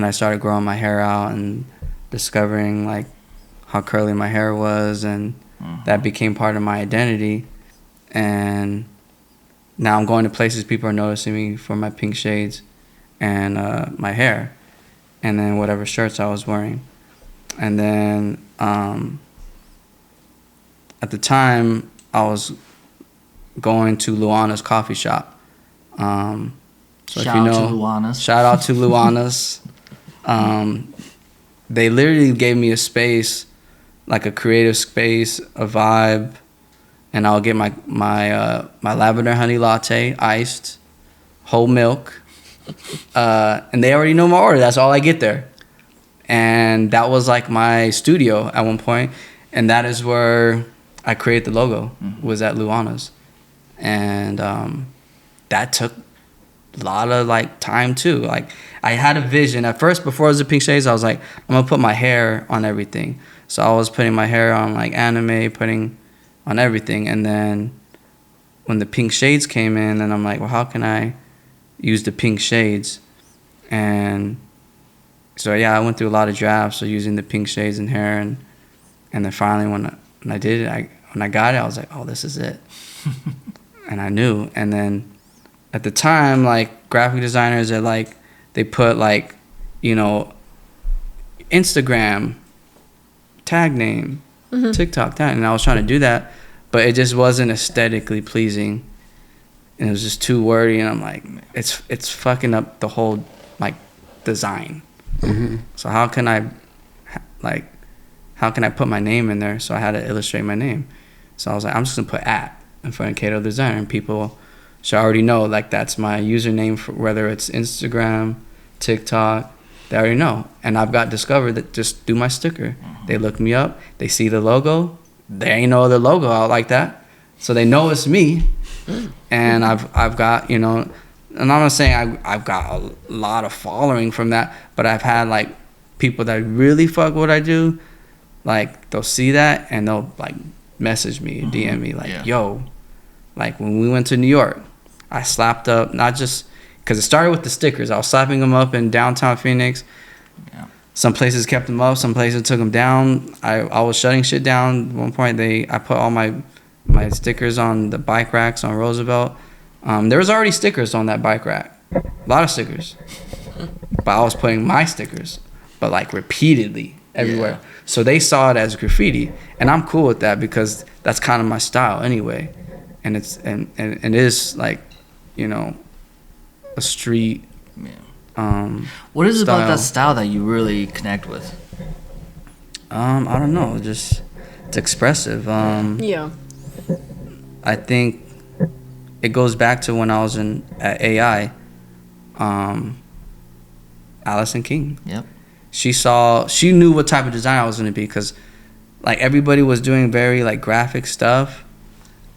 I started growing my hair out and discovering like how curly my hair was, and that became part of my identity. And now I'm going to places, people are noticing me for my pink shades and my hair, and then whatever shirts I was wearing. And then at the time, I was going to Luana's coffee shop. So Shout out to Luana's. Shout out to Luana's. They literally gave me a space, like a creative space, a vibe, and I'll get my lavender honey latte, iced, whole milk, and they already know my order. That's all I get there. And that was like my studio at one point, and that is where I created the logo, was at Luana's. And that took a lot of like time too. Like, I had a vision at first. Before it was the pink shades, I was like, I'm gonna put my hair on everything. So I was putting my hair on like anime, putting on everything. And then when the pink shades came in, then I'm like, well, how can I use the pink shades? And so I went through a lot of drafts, so using the pink shades in hair, and then finally when I did it, when I got it, I was like, oh, this is it. And I knew. And then at the time, like, graphic designers are like, they put like, Instagram tag name, TikTok tag, and I was trying to do that, but it just wasn't aesthetically pleasing, and it was just too wordy, and I'm like, it's fucking up the whole like design. So how can I put my name in there? So I had to illustrate my name. So I was like, I'm just gonna put @ in front of Kato the Designer, and people should already know, like, that's my username for whether it's Instagram, TikTok. They already know. And I've got discovered that just do my sticker. They look me up, they see the logo, there ain't no other logo out like that, so they know it's me. And I've got, and I'm not saying I've got a lot of following from that, but I've had like people that really fuck what I do, like they'll see that and they'll like message me, DM me like, yo, like when we went to New York, I slapped up, not just because it started with the stickers, I was slapping them up in downtown Phoenix. Some places kept them up, some places took them down. I was shutting shit down. At one point, I put all my stickers on the bike racks on Roosevelt. There was already stickers on that bike rack, a lot of stickers, but I was putting my stickers, but like repeatedly everywhere. So they saw it as graffiti, and I'm cool with that because that's kind of my style anyway. And it is like, a street. Yeah. What is it about that style. style that you really connect with? I don't know. Just it's expressive. Yeah. I think it goes back to when I was at AI. Allison King. Yep. She knew what type of designer I was gonna be, because like everybody was doing very like graphic stuff,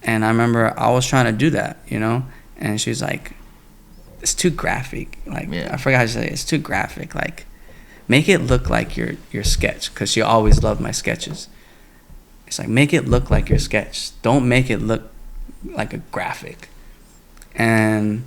and I remember I was trying to do that, you know, and she's like, it's too graphic. Like, I forgot how to say it. It's too graphic. Like, make it look like your sketch, because she always loved my sketches. It's like, make it look like your sketch. Don't make it look like a graphic. And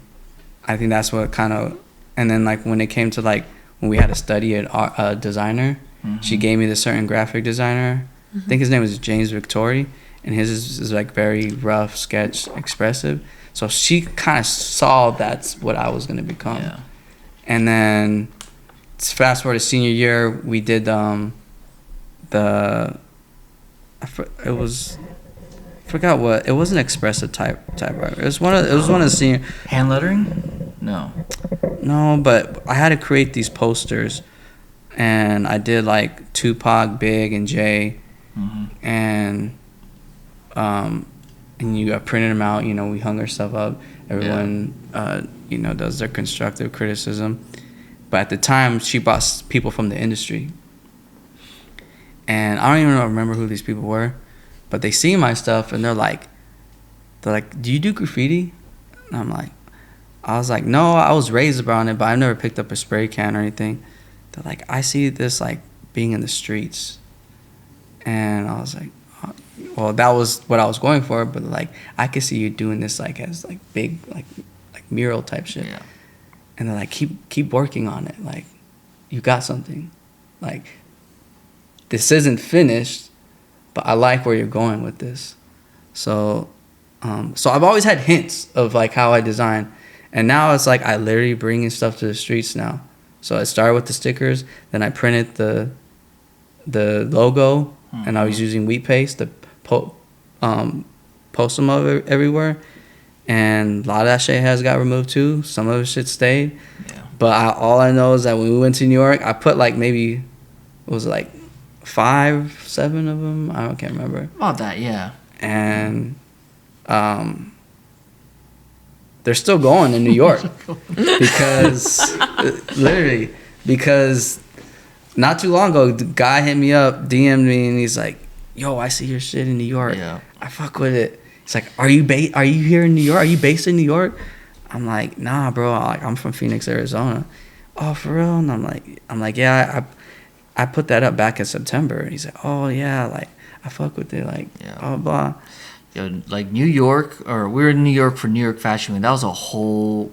I think that's what kind of, and then like when it came to like when we had to study a designer, she gave me this certain graphic designer. I think his name was James Victori, and his is like very rough sketch, expressive. So she kind of saw that's what I was gonna become. Yeah. And then fast forward to senior year, we did it wasn't expressive typewriter. It was one of the senior hand lettering. No, but I had to create these posters, and I did like Tupac, Big, and Jay, and I printed them out. You know, we hung our stuff up. Everyone, does their constructive criticism. But at the time, she brought people from the industry, and I don't even remember who these people were, but they see my stuff and they're like, "Do you do graffiti?" And I was like, "No, I was raised around it, but I've never picked up a spray can or anything." They're like, "I see this like being in the streets," and I was like, oh, "Well, that was what I was going for, but like I could see you doing this like as like big like mural type shit." Yeah. And they're like, keep working on it. Like, you got something. Like, this isn't finished, but I like where you're going with this. So I've always had hints of like how I design, and now it's like I literally bringing stuff to the streets now. So I started with the stickers, then I printed the logo, and I was using wheat paste to post them everywhere. And a lot of that shit got removed too. Some of the shit stayed. Yeah. But all I know is that when we went to New York, I put like maybe, what was it, like 5, 7 of them? I can't remember. About that, yeah. And they're still going in New York. because not too long ago, the guy hit me up, DM'd me, and he's like, "Yo, I see your shit in New York. Yeah. I fuck with it." He's like, "Are you here in New York? Are you based in New York?" I'm like, "Nah, bro. I'm from Phoenix, Arizona." "Oh, for real?" And I'm like, "Yeah, I put that up back in September." And he's like, "Oh yeah, like I fuck with it, like blah blah." Yo, like New York, or we were in New York for New York Fashion Week. That was a whole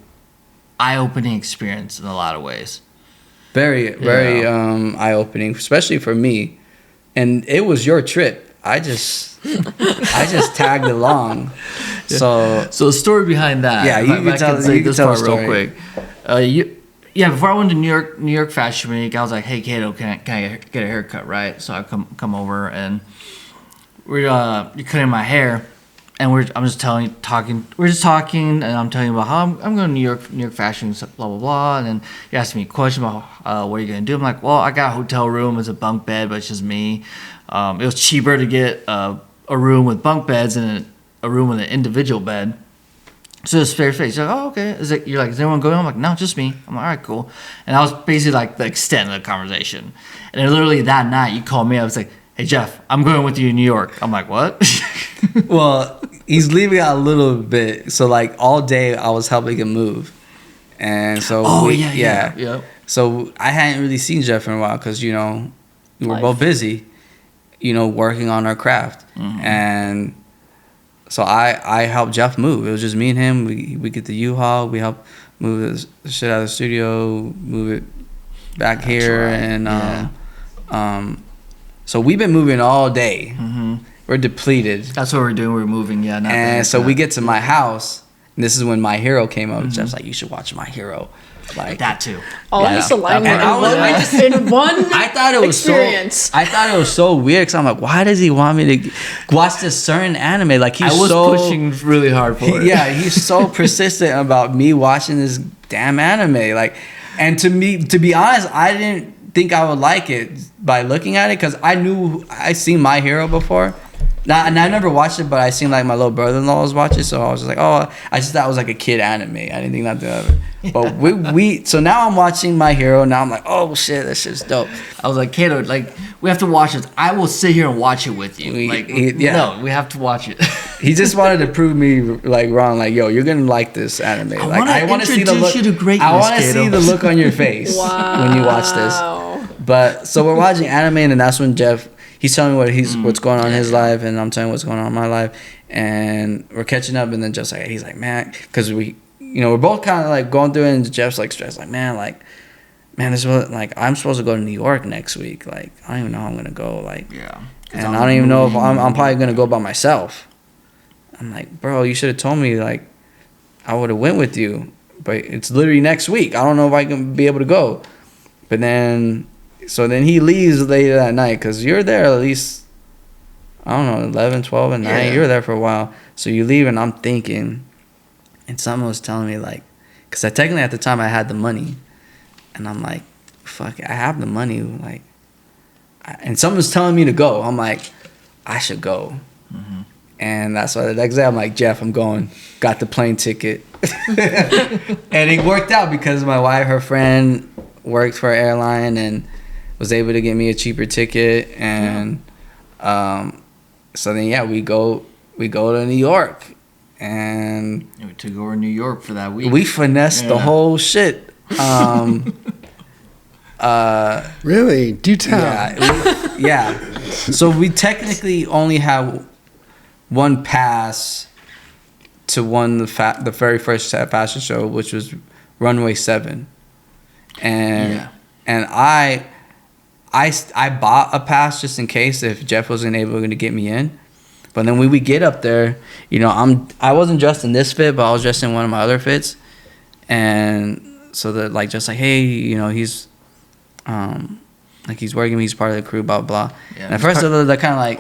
eye-opening experience in a lot of ways. Very eye-opening, especially for me. And it was your trip. I just tagged along. So the story behind that. Yeah, you can tell the story real quick. Before I went to New York Fashion Week, I was like, "Hey, Kato, can I get a haircut?" Right? So I come over, and you're cutting my hair, and we're just talking, and I'm telling you about how I'm going to New York Fashion Week, blah blah blah, and then you asked me a question about what are you gonna do. I'm like, "Well, I got a hotel room. It's a bunk bed, but it's just me." It was cheaper to get a room with bunk beds than a room with an individual bed. So it's fair face. You're like, "Oh, okay." You're like, "Is anyone going?" I'm like, "No, just me." I'm like, "All right, cool." And that was basically like the extent of the conversation. And then literally that night, you called me up. It's like, "Hey, Jeff, I'm going with you to New York." I'm like, "What?" Well, he's leaving out a little bit. So like all day I was helping him move. And so yeah. So I hadn't really seen Jeff in a while because, we were both busy, working on our craft. And so I helped Jeff move. It was just me and him. We get the U-Haul. We help move the shit out of the studio, move it back here. Right. And so we've been moving all day. We're depleted. That's what we're doing. We're moving, and so we get to my house, And this is when My Hero came out. Jeff's like, you should watch My Hero. Like That too. All this alignment And I in one I thought it was experience. I thought it was so weird because I'm like, why does he want me to watch this certain anime? Like I was pushing really hard for it. Yeah, he's so persistent about me watching this damn anime. Like, and to be honest, I didn't think I would like it by looking at it because I seen My Hero before. Now, and I never watched it, but I seen like my little brother-in-law was watching, so I was just like, oh, I just thought it was like a kid anime. I didn't think nothing of it. But so now I'm watching My Hero. Now I'm like, oh shit, this shit's dope. I was like, Kato, like, we have to watch this. I will sit here and watch it with you. No, we have to watch it. He just wanted to prove me like wrong. Like, yo, you're gonna like this anime. I want to see the look. I want to see the look on your face when you watch this. But so we're watching anime, and that's when he's telling me what's going on in his life, and I'm telling him what's going on in my life, and we're catching up. And then Jeff's like, he's like, man, because we're both kind of like going through it, and Jeff's like stressed, like, man, this is like I'm supposed to go to New York next week. Like, I don't even know how I'm gonna go. Like, and I don't even know if I'm probably gonna go by myself. I'm like, bro, you should have told me. Like, I would have went with you, but it's literally next week. I don't know if I can be able to go. But then. So then he leaves later that night because you're there at least, I don't know, 11, 12 at night. Yeah. You're there for a while. So you leave and I'm thinking, and someone was telling me like, because technically at the time I had the money. And I'm like, fuck, I have the money. Like, and someone's telling me to go. I'm like, I should go. Mm-hmm. And that's why the next day I'm like, Jeff, I'm going. Got the plane ticket. And it worked out because my wife, her friend, worked for an airline and was able to get me a cheaper ticket, and so then we go to New York, and we took over New York for that week. We finessed the whole shit. Really? Do tell. Yeah. So we technically only have one pass to the very first fashion show, which was Runway 7, and I bought a pass just in case if Jeff wasn't able to get me in. But then when we get up there, I wasn't dressed in this fit, but I was dressed in one of my other fits. And so they're like, just like, hey, he's like he's working, he's part of the crew, blah, blah. Yeah, and at first they're kind of like,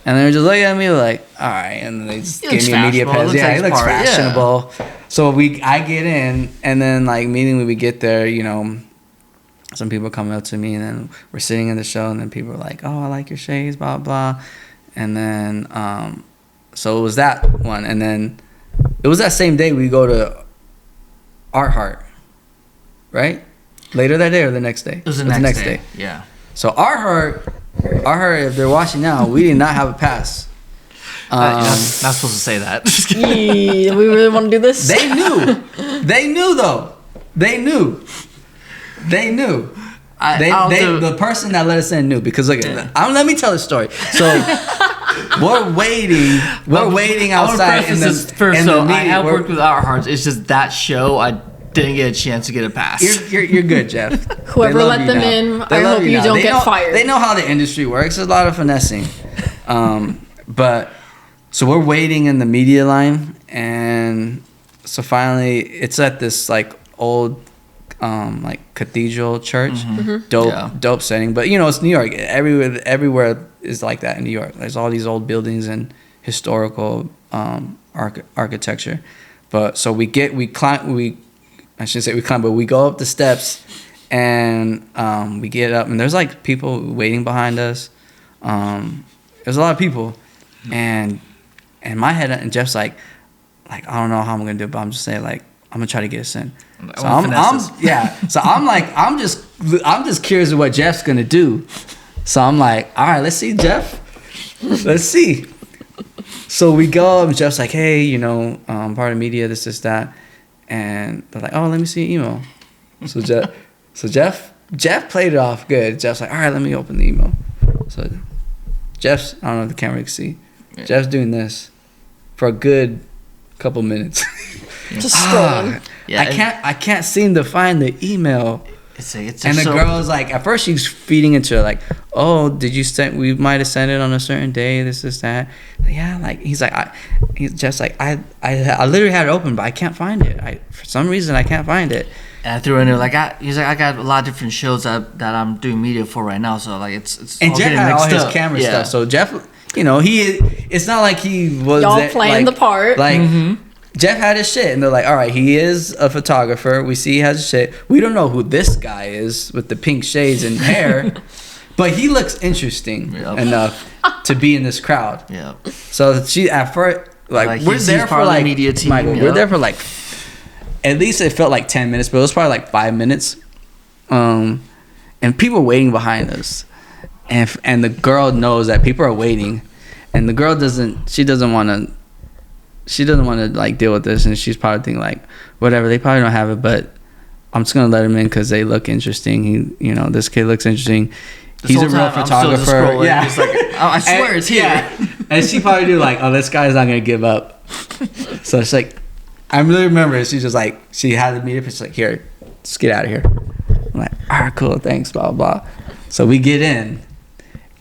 and they're just looking at me like, all right. And then they just gave me a media pass. Yeah, he looks fashionable. Yeah. So I get in, and then like immediately we get there, some people come up to me, and then we're sitting in the show, and then people are like, oh, I like your shades, blah, blah. And then, so it was that one. And then it was that same day we go to Art Heart, right? Later that day or the next day? It was the next day. Yeah. So Art Heart, if they're watching now, we did not have a pass. You're not supposed to say that. We really want to do this? They knew though. They knew. The person that let us in knew, because look, let me tell the story. So we're waiting outside. I have worked with Art Hearts. It's just that show I didn't get a chance to get a pass. You're good, Jeff. Whoever let them in, I hope you don't get fired. They know how the industry works. There's a lot of finessing. But so we're waiting in the media line, and so finally it's at this like old like cathedral church. Mm-hmm. Dope setting. But it's New York. Everywhere is like that in New York. There's all these old buildings and historical architecture. But so we go up the steps, and we get up, and there's like people waiting behind us. There's a lot of people, and in my head, and Jeff's like I don't know how I'm gonna do it, but I'm just saying like I'm gonna try to get us in. So I'm just curious of what Jeff's gonna do. So I'm like, all right, let's see, Jeff. Let's see. So we go, and Jeff's like, hey, part of media, this, that. And they're like, oh, let me see your email. So Jeff played it off good. Jeff's like, all right, let me open the email. So Jeff's, I don't know if the camera can see. Yeah. Jeff's doing this for a good couple minutes. Just scrolling. I can't seem to find the email. And the girl is like, at first she's feeding into it, like, oh, did you send? We might have sent it on a certain day. This, that. Yeah, like he's just like I literally had it open, but I can't find it. For some reason I can't find it. And I threw in there like he's like, I got a lot of different shows that I'm doing media for right now, so like it's and all Jeff getting had all mixed his up. camera stuff. So Jeff, it's not like he was y'all playing the part. Like Jeff had his shit, and they're like, all right, he is a photographer. We see he has his shit. We don't know who this guy is with the pink shades and hair, but he looks interesting enough to be in this crowd. Yeah. So she at first we're there for like media team. Michael, we're there for like at least it felt like 10 minutes, but it was probably like 5 minutes. And people waiting behind us, and the girl knows that people are waiting, and the girl doesn't want to like deal with this, and she's probably thinking like, whatever, they probably don't have it, but I'm just gonna let him in because they look interesting. This kid looks interesting. He's a real photographer. Yeah, He's like, I swear it's here. Yeah. And she probably do like, oh, this guy's not gonna give up. So it's like, I really remember she's just like, she had the media. She's like, here, just get out of here. I'm like, all right, cool, thanks, blah blah. So we get in,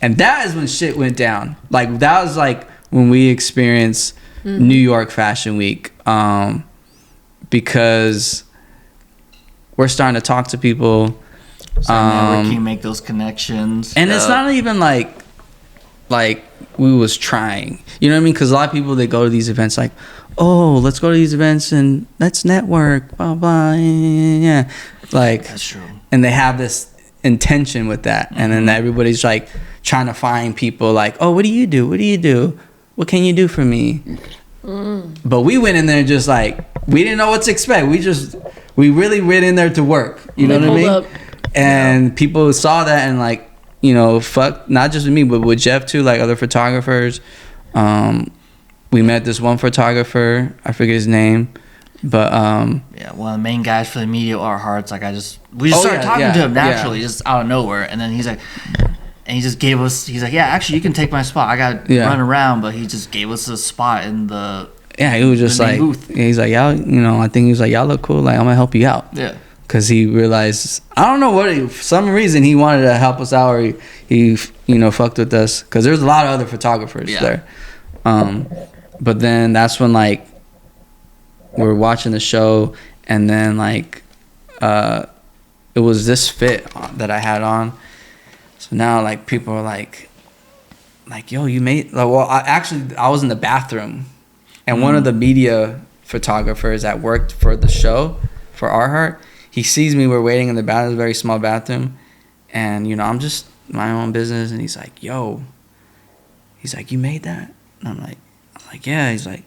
and that is when shit went down. Like that was like when we experienced New York Fashion Week, because we're starting to talk to people, networking, make those connections, and it's not even like we was trying, you know what I mean? Because a lot of people, they go to these events like, oh, let's go to these events and let's network, blah blah, yeah. Like that's true, and they have this intention with that, and then everybody's like trying to find people like, oh, what do you do, what can you do for me? But we went in there just like, we didn't know what to expect. We really went in there to work, you know what I mean? And people saw that, and like, fuck, not just with me, but with Jeff too, like other photographers. We met this one photographer, I forget his name, but one of the main guys for the media, our hearts. Like we just started talking to him naturally, just out of nowhere, and then he's like, and he just gave us. He's like, yeah, actually, you can take my spot. I got to run around, but he just gave us a spot in the. Yeah, he was just like, he's like, y'all, I think he was like, y'all look cool. Like, I'm gonna help you out. Yeah. Because he realized, I don't know for some reason he wanted to help us out, or he fucked with us. Because there's a lot of other photographers there. But then that's when like we're watching the show, and then like it was this fit that I had on. So now like people are like yo, you made like, well, I was in the bathroom, and one of the media photographers that worked for the show for Arhart, he sees me, we're waiting in the bathroom, a very small bathroom, and I'm just my own business, and he's like, yo, you made that? And I'm like yeah. He's like,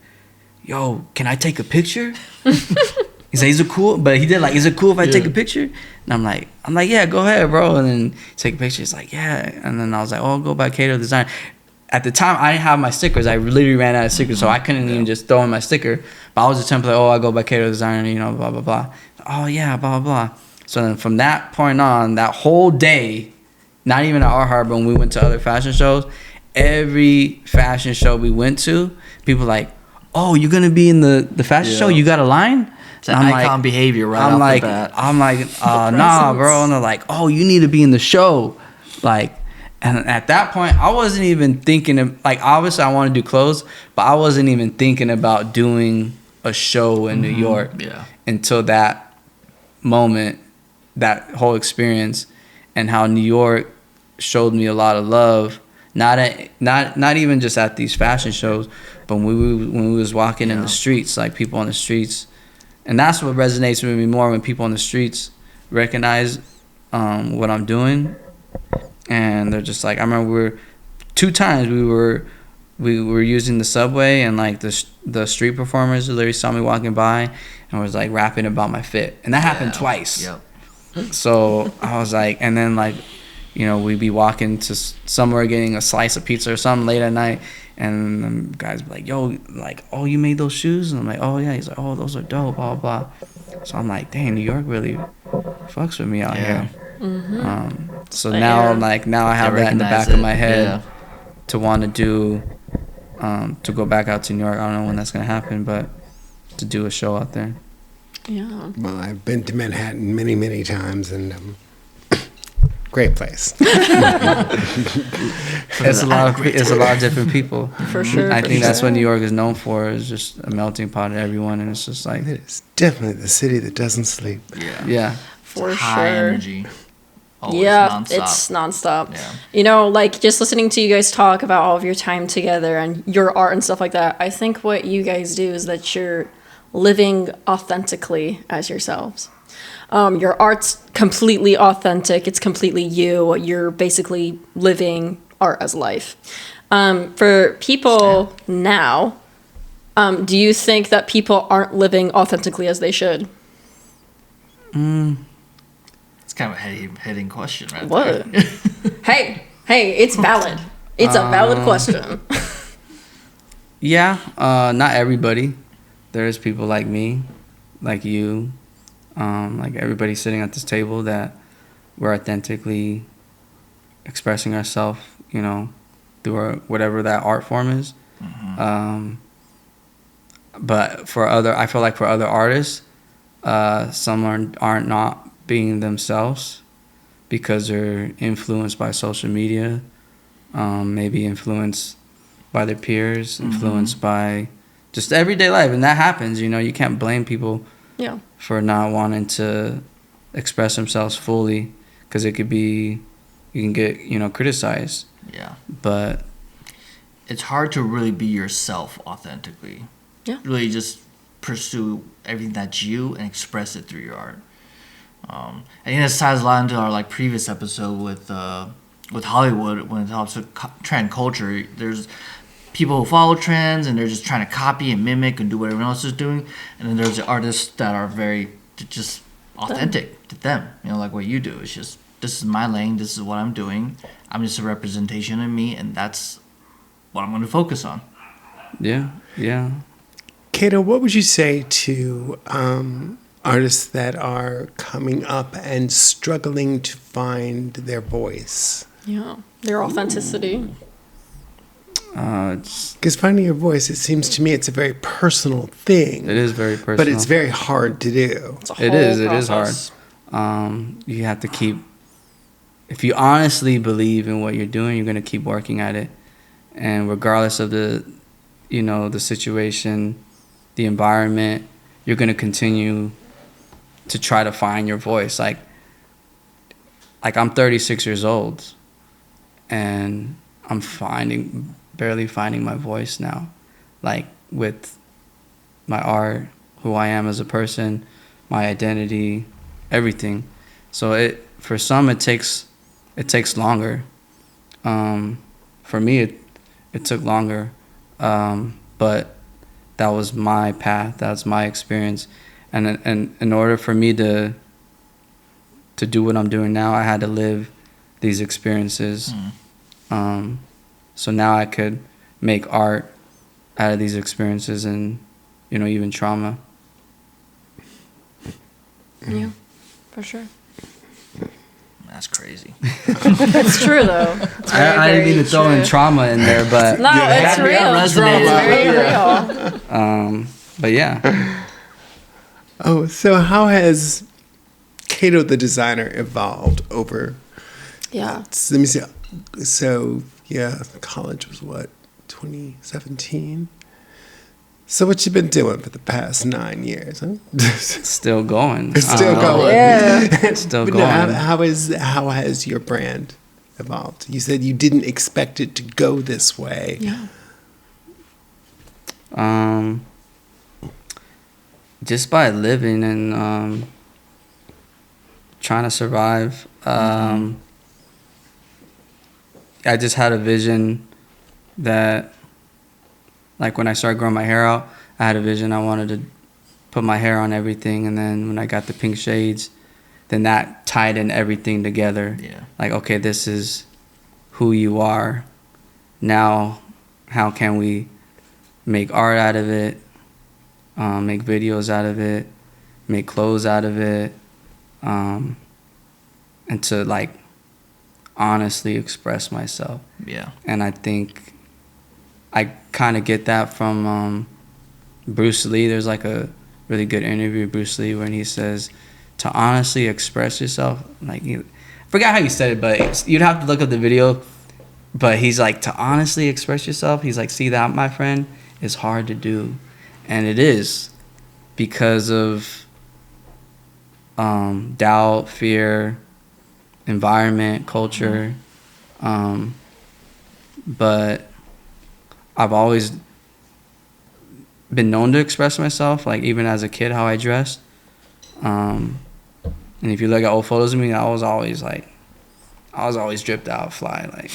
yo, can I take a picture? He's like, is it cool? But he did like, is it cool if I take a picture? And I'm like, yeah, go ahead, bro. And then take a picture. He's like, yeah. And then I was like, oh, I'll go by Kato the Designer. At the time, I didn't have my stickers. I literally ran out of stickers, so I couldn't even just throw in my sticker. But I was just template, I go by Kato the Designer, blah, blah, blah. Oh, yeah, blah, blah, blah. So then from that point on, that whole day, not even at our heart, but when we went to other fashion shows, every fashion show we went to, people like, oh, you're going to be in the fashion show? You got a line? It's an icon behavior right off the bat. I'm like, nah, bro. And they're like, oh, you need to be in the show. Like, and at that point, I wasn't even thinking of, like, obviously I want to do clothes, but I wasn't even thinking about doing a show in New York until that moment, that whole experience, and how New York showed me a lot of love. Not even just at these fashion shows, but when we was walking in the streets, like people on the streets. And that's what resonates with me more, when people on the streets recognize what I'm doing, and they're just like, I remember two times we were using the subway, and like the street performers literally saw me walking by and was like rapping about my fit, and that happened twice. So I was like, and then like, we'd be walking to somewhere getting a slice of pizza or something late at night, and the guys be like, yo, like, oh, you made those shoes? And I'm like, oh yeah. He's like, oh, those are dope, blah blah. So I'm like, dang, New York really fucks with me out here. So now I have that in the back of my head to want to do, to go back out to New York. I don't know when that's gonna happen, but to do a show out there. Yeah. Well, I've been to Manhattan many, many times, and great place. It's a lot of different people. For sure. I for think that's sure. what New York is known for, is just a melting pot of everyone, and it's just like, It is definitely the city that doesn't sleep. Yeah. yeah. For It's high sure. energy. Always Yeah, nonstop. it's nonstop. Yeah. You know, like just listening to you guys talk about all of your time together and your art and stuff like that. I think what you guys do is that you're living authentically as yourselves. Your art's completely authentic. It's completely you. You're basically living art as life. For people now, do you think that people aren't living authentically as they should? It's kind of a hitting question, right? What? there. Hey, it's valid. It's a valid question. Yeah, not everybody. There's people like me, like you, like everybody sitting at this table that we're authentically expressing ourselves, you know, through whatever that art form is. But I feel like for other artists, some aren't not being themselves because they're influenced by social media, maybe influenced by their peers, influenced by just everyday life. And that happens, you know, you can't blame people Yeah. for not wanting to express themselves fully, because it could be, you can get, you know, criticized. Yeah. But It's hard to really be yourself authentically. Yeah. Really just pursue everything that's you and express it through your art. I think this ties a lot into our like previous episode with Hollywood when it helps with trend culture. There's people who follow trends and they're just trying to copy and mimic and do what everyone else is doing, and then there's the artists that are very just authentic to them. You know, like what you do. It's just, this is my lane. This is what I'm doing. I'm just a representation of me, and that's what I'm going to focus on. yeah. Kato, what would you say to artists that are coming up and struggling to find their voice? Yeah. Their authenticity. Because finding your voice, it seems to me, it's a very personal thing. It is very personal. But it's very hard to do. It's a whole It is process. hard. You have to keep, if you honestly believe in what you're doing, you're going to keep working at it. And regardless of the, you know, the situation, the environment, you're going to continue to try to find your voice. Like I'm 36 years old and I'm barely finding my voice now, like with my art, who I am as a person, my identity, everything. So for some it takes longer. For me it took longer, but that was my path, that's my experience, and in order for me to do what I'm doing now, I had to live these experiences. So now I could make art out of these experiences and, you know, even trauma. Yeah, for sure. That's crazy. It's true though. It's very, I didn't very mean to throw in true. trauma in there, but No, it's real. that It's resonated. very real. but yeah. Oh, so how has Kato the Designer evolved over? Yeah. Let me see. So, yeah, college was what, 2017? So what you been doing for the past 9 years, huh? Still going. It's still I don't know. going. Yeah. Still But going. no, how has your brand evolved? You said you didn't expect it to go this way. Yeah. Just by living and trying to survive. I just had a vision that, like when I started growing my hair out, I had a vision I wanted to put my hair on everything, and then when I got the pink shades, then that tied in everything together. Yeah. Like, okay, this is who you are. Now, how can we make art out of it, make videos out of it, make clothes out of it, and to like honestly express myself. Yeah. And I think I kind of get that from Bruce Lee. There's like a really good interview with Bruce Lee when he says to honestly express yourself. Like, I forgot how he said it, but you'd have to look up the video. But he's like, to honestly express yourself, he's like, see that, my friend, is hard to do. And it is, because of doubt, fear, environment, culture. But I've always been known to express myself, like even as a kid, how I dressed. And if you look at old photos of me, I was always dripped out, fly, like,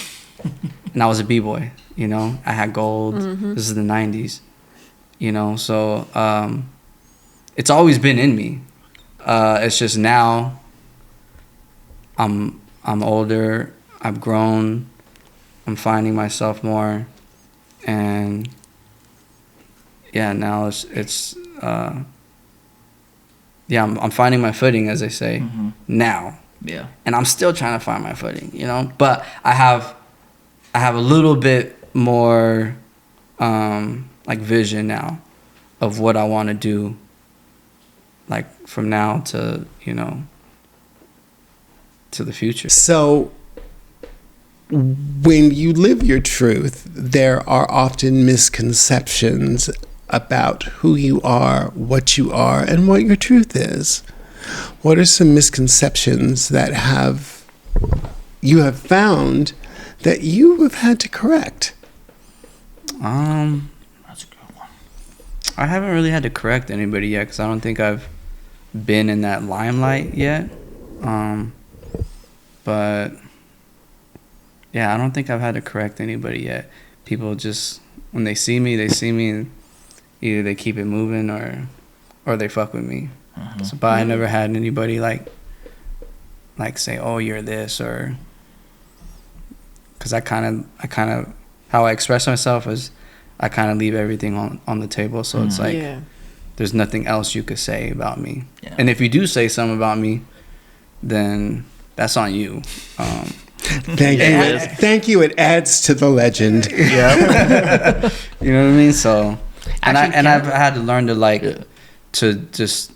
and I was a b-boy, you know. I had gold. This is the 90s, you know. So it's always been in me. It's just now I'm older. I've grown. I'm finding myself more, and yeah, now I'm finding my footing, as they say, now. Yeah. And I'm still trying to find my footing, you know. But I have a little bit more like vision now of what I want to do, like from now to, you know, to the future. So when you live your truth, there are often misconceptions about who you are, what you are, and what your truth is. What are some misconceptions that you have found that you have had to correct? That's a good one. I haven't really had to correct anybody yet, because I don't think I've been in that limelight yet. But yeah, I don't think I've had to correct anybody yet. People just, when they see me, and either they keep it moving or they fuck with me. So, but I never had anybody like say, oh, you're this, or, because I kind of how I express myself is I kind of leave everything on the table. So it's like, there's nothing else you could say about me. Yeah. And if you do say something about me, then that's on you. Thank you. It adds to the legend. Yeah. You know what I mean? So, I've had to learn to to just,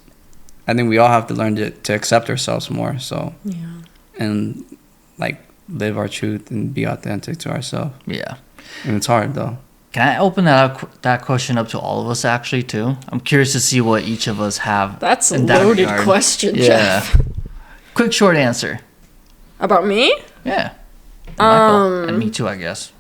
I think we all have to learn to accept ourselves more. So, and like live our truth and be authentic to ourselves. Yeah. And it's hard though. Can I open that question up to all of us actually too? I'm curious to see what each of us have. That's a loaded question, Jeff. Quick short answer. About me? Yeah. Michael. And me too, I guess.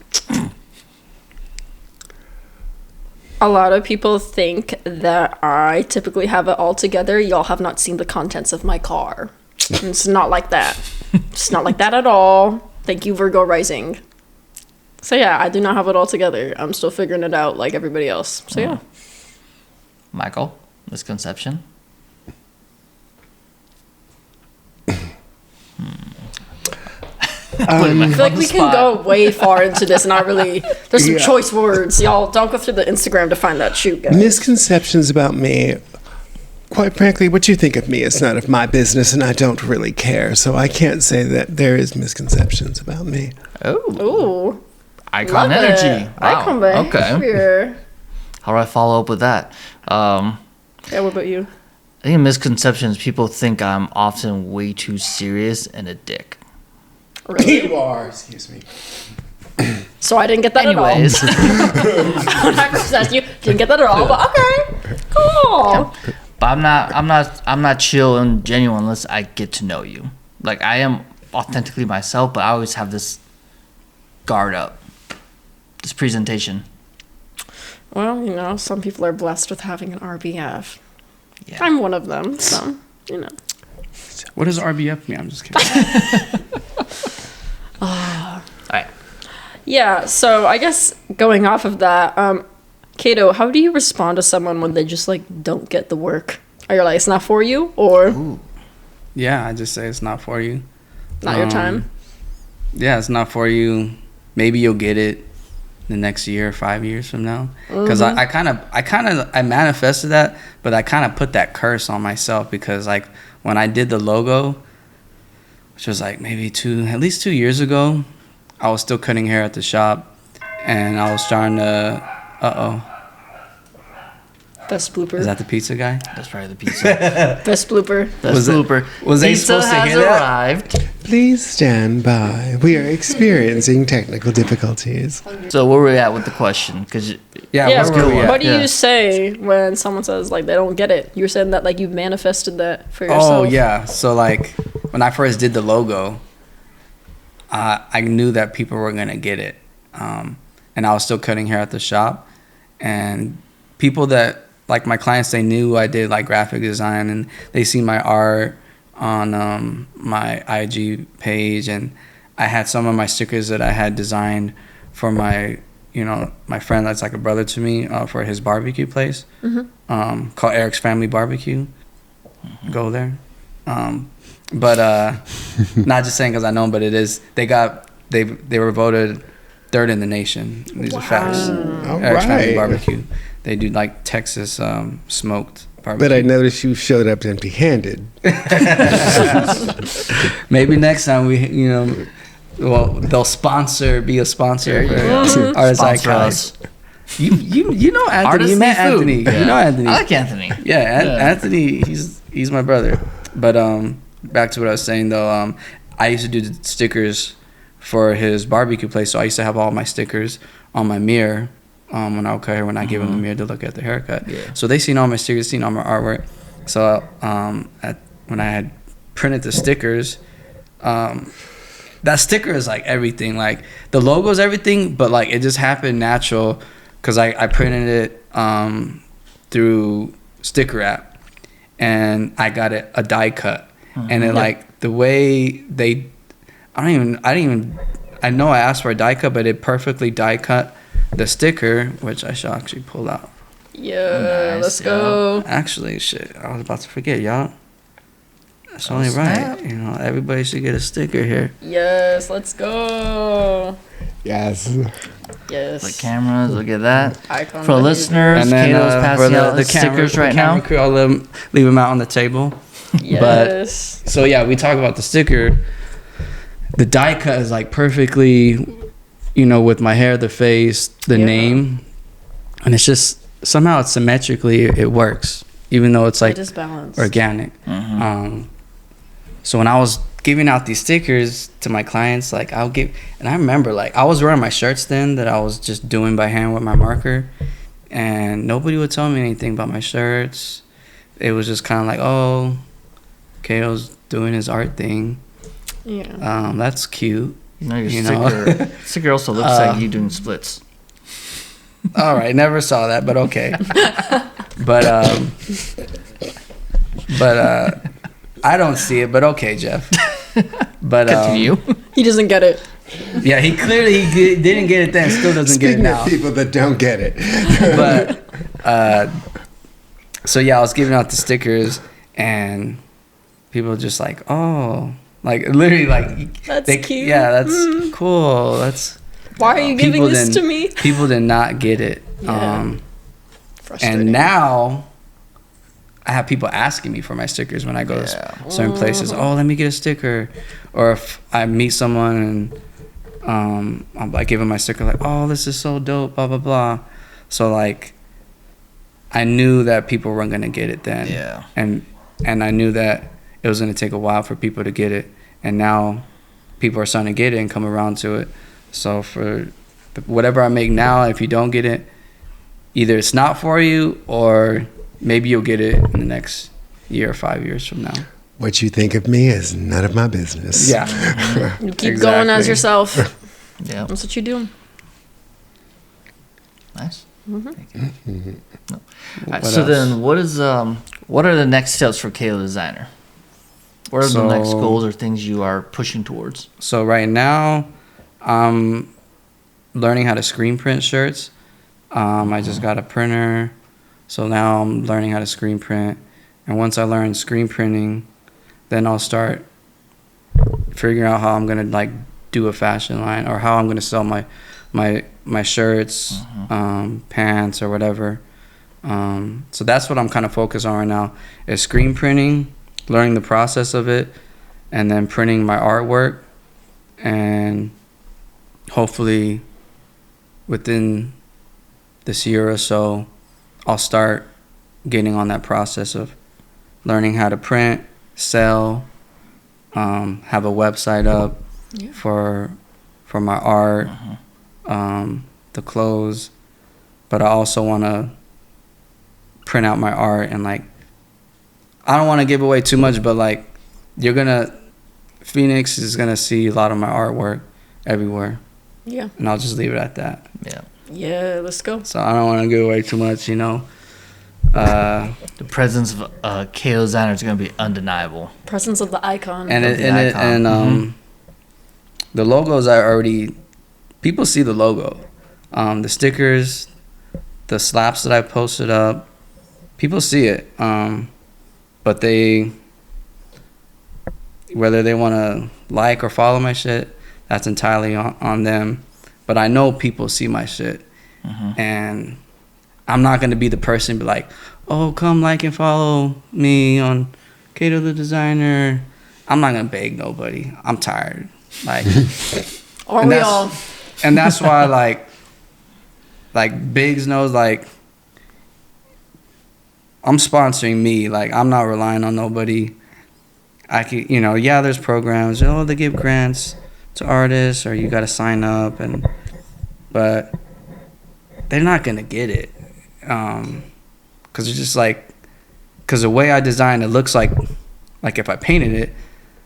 A lot of people think that I typically have it all together. Y'all have not seen the contents of my car. It's not like that. It's not like that at all. Thank you, Virgo rising. So yeah, I do not have it all together. I'm still figuring it out like everybody else. So yeah. Michael, misconception? I feel like we can go way far into this. Not really. There's some choice words. Y'all don't go through the Instagram to find that shoot, guys. Misconceptions about me. Quite frankly, what you think of me is none of my business, and I don't really care. So I can't say that there is misconceptions about me. Ooh. Icon energy. Wow. Icon behavior. Okay. How do I follow up with that? Yeah, what about you? I think misconceptions, people think I'm often way too serious and a dick. Really? You are. Excuse me. So I didn't get that Anyways. at all. When I first asked you, didn't get that at all. But okay, cool. Yeah. But I'm not chill and genuine unless I get to know you. Like, I am authentically myself, but I always have this guard up, this presentation. Well, you know, some people are blessed with having an RBF. Yeah. I'm one of them, so you know. What does RBF mean? I'm just kidding. All right. Yeah, so I guess going off of that, Kato, how do you respond to someone when they just like don't get the work? Are you like, it's not for you, or? Ooh. Yeah, I just say it's not for you. Not your time. Yeah, it's not for you. Maybe you'll get it the next year, 5 years from now. Because I manifested that, but I kind of put that curse on myself, because like when I did the logo, which was like maybe at least 2 years ago, I was still cutting hair at the shop, and I was trying to, Best blooper. Is that the pizza guy? That's probably the pizza. Best blooper. Best blooper. Was they Pizza supposed to has hear that? arrived. Please stand by. We are experiencing technical difficulties. So where were we at with the question? Because Yeah, Yeah, where were we at? what do Yeah. you say when someone says like they don't get it? You're saying that like you manifested that for yourself. Oh yeah. So like when I first did the logo, I knew that people were gonna get it, and I was still cutting hair at the shop, and people that like my clients, they knew I did like graphic design, and they see my art on my IG page, and I had some of my stickers that I had designed for my my friend that's like a brother to me for his barbecue place called Eric's Family Barbecue. Go there. But not just saying because I know him, but it is they were voted third in the nation. These are facts. All Eric's Family right. Barbecue. They do like Texas smoked barbecue. But I noticed you showed up empty-handed. Maybe next time they'll be a sponsor for Artist sponsor Icons. us. You know Anthony. Artists You met need food. Anthony. Yeah. You know Anthony. I like Anthony. Yeah, Anthony. He's my brother. But back to what I was saying though. I used to do the stickers for his barbecue place, so I used to have all my stickers on my mirror when I would cut hair. When I give him the mirror to look at the haircut. Yeah. So they seen all my stickers, seen all my artwork. So when I had printed the stickers, that sticker is like everything. Like the logo is everything, but like it just happened natural because I printed it through Sticker App, and I got it a die cut, and it like the way I know I asked for a die cut, but it perfectly die cut the sticker, which I should actually pull out. Yeah, Nice, let's yeah. go. Actually, shit, I was about to forget, y'all. That's Oh, only snap. right. Everybody should get a sticker here. Yes, let's go. Yes. Yes. The cameras, look at that. Icon For behavior. listeners, Kato's passing out his stickers right now. Crew, I'll leave them out on the table. Yes. So yeah, we talk about the sticker. The die cut is like perfectly, with my hair, the face, the name, and it's just somehow it's symmetrically it works, even though it's like It is balanced. organic. So when I was giving out these stickers to my clients, like and I remember like I was wearing my shirts then that I was just doing by hand with my marker, and nobody would tell me anything about my shirts. It was just kind of like, oh, Kato's doing his art thing. Yeah. That's cute. Your You know? sticker also looks like you doing splits. All right, never saw that, but okay. But I don't see it, but okay, Jeff. But Continue. He doesn't get it. yeah, he clearly didn't get it then, still doesn't get it Speaking now. of people that don't get it. But so yeah, I was giving out the stickers, and people just like, oh, like literally like That's cute. Yeah, that's cool. That's Why are you giving people this didn't- to me? People did not get it. Yeah. Frustrating. And now I have people asking me for my stickers when I go to certain places. Oh, let me get a sticker. Or if I meet someone and I give them my sticker, like, oh, this is so dope, blah, blah, blah. So, like, I knew that people weren't going to get it then. Yeah. And I knew that it was going to take a while for people to get it. And now people are starting to get it and come around to it. So for whatever I make now, if you don't get it, either it's not for you or maybe you'll get it in the next year or 5 years from now. What you think of me is none of my business. Yeah. You keep going as Exactly. yourself. Yeah. That's what you do. Nice. Thank you. No. What So else? then, what are the next steps for Kato the Designer? What are the next So- goals or things you are pushing towards? So right now, I'm learning how to screen print shirts. I just got a printer, so now I'm learning how to screen print. And once I learn screen printing, then I'll start figuring out how I'm gonna like do a fashion line or how I'm gonna sell my shirts, pants or whatever. So that's what I'm kind of focused on right now is screen printing, learning the process of it, and then printing my artwork. And hopefully within this year or so, I'll start getting on that process of learning how to print, sell, have a website up for my art, the clothes. But I also want to print out my art and like, I don't want to give away too much, but like Phoenix is gonna see a lot of my artwork everywhere. Yeah. And I'll just leave it at that. Yeah. Yeah, let's go. So I don't want to give away too much, you know. The presence of Kato Designer is going to be undeniable. Presence of the icon. And the logos are already, people see the logo. The stickers, the slaps that I posted up, people see it. But whether they want to like or follow my shit, that's entirely on them. But I know people see my shit. And I'm not going to be the person be like, oh, come like and follow me on Kato the Designer. I'm not going to beg nobody. I'm tired. Like, Aren't we all? And that's why, like Biggs knows, like, I'm sponsoring me. Like, I'm not relying on nobody. I can, you know, yeah, there's programs. Oh, they give grants to artists, or you got to sign up, but they're not gonna get it, cause it's just like, cause the way I design it looks like if I painted it,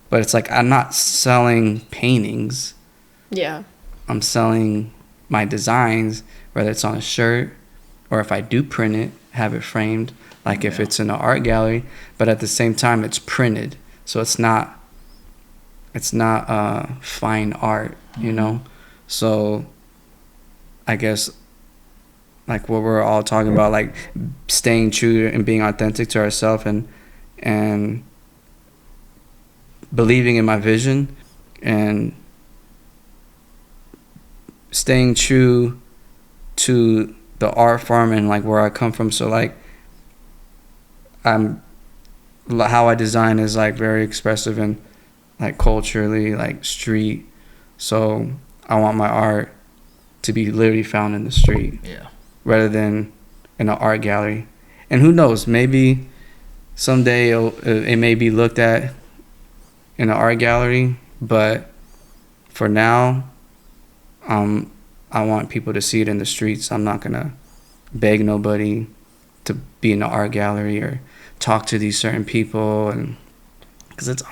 but it's like I'm not selling paintings. Yeah. I'm selling my designs, whether it's on a shirt or if I do print it, have it framed, like if it's in an art gallery, but at the same time it's printed. So it's not fine art, you know? So I guess like what we're all talking about, like staying true and being authentic to ourselves and believing in my vision and staying true to the art form and like where I come from. So like how I design is like very expressive and like culturally like street. So I want my art to be literally found in the street, rather than in an art gallery. And who knows, maybe someday it may be looked at in an art gallery, but for now, I want people to see it in the streets. I'm not gonna beg nobody to be in an art gallery or talk to these certain people, and because it's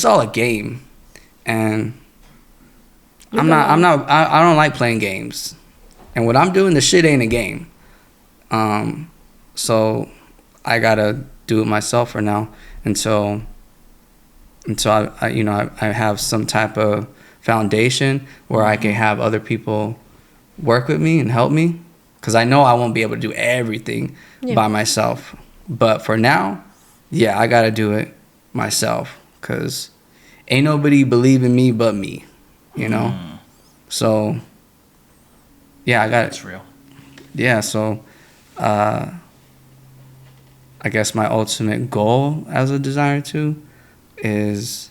all a game, and I don't like playing games, and what I'm doing, the shit ain't a game. So I gotta do it myself for now until I have some type of foundation where I can have other people work with me and help me, because I know I won't be able to do everything by myself. But for now, I gotta do it myself, because ain't nobody believe in me but me, you know? So, I got it. That's real. Yeah, so I guess my ultimate goal as a designer too is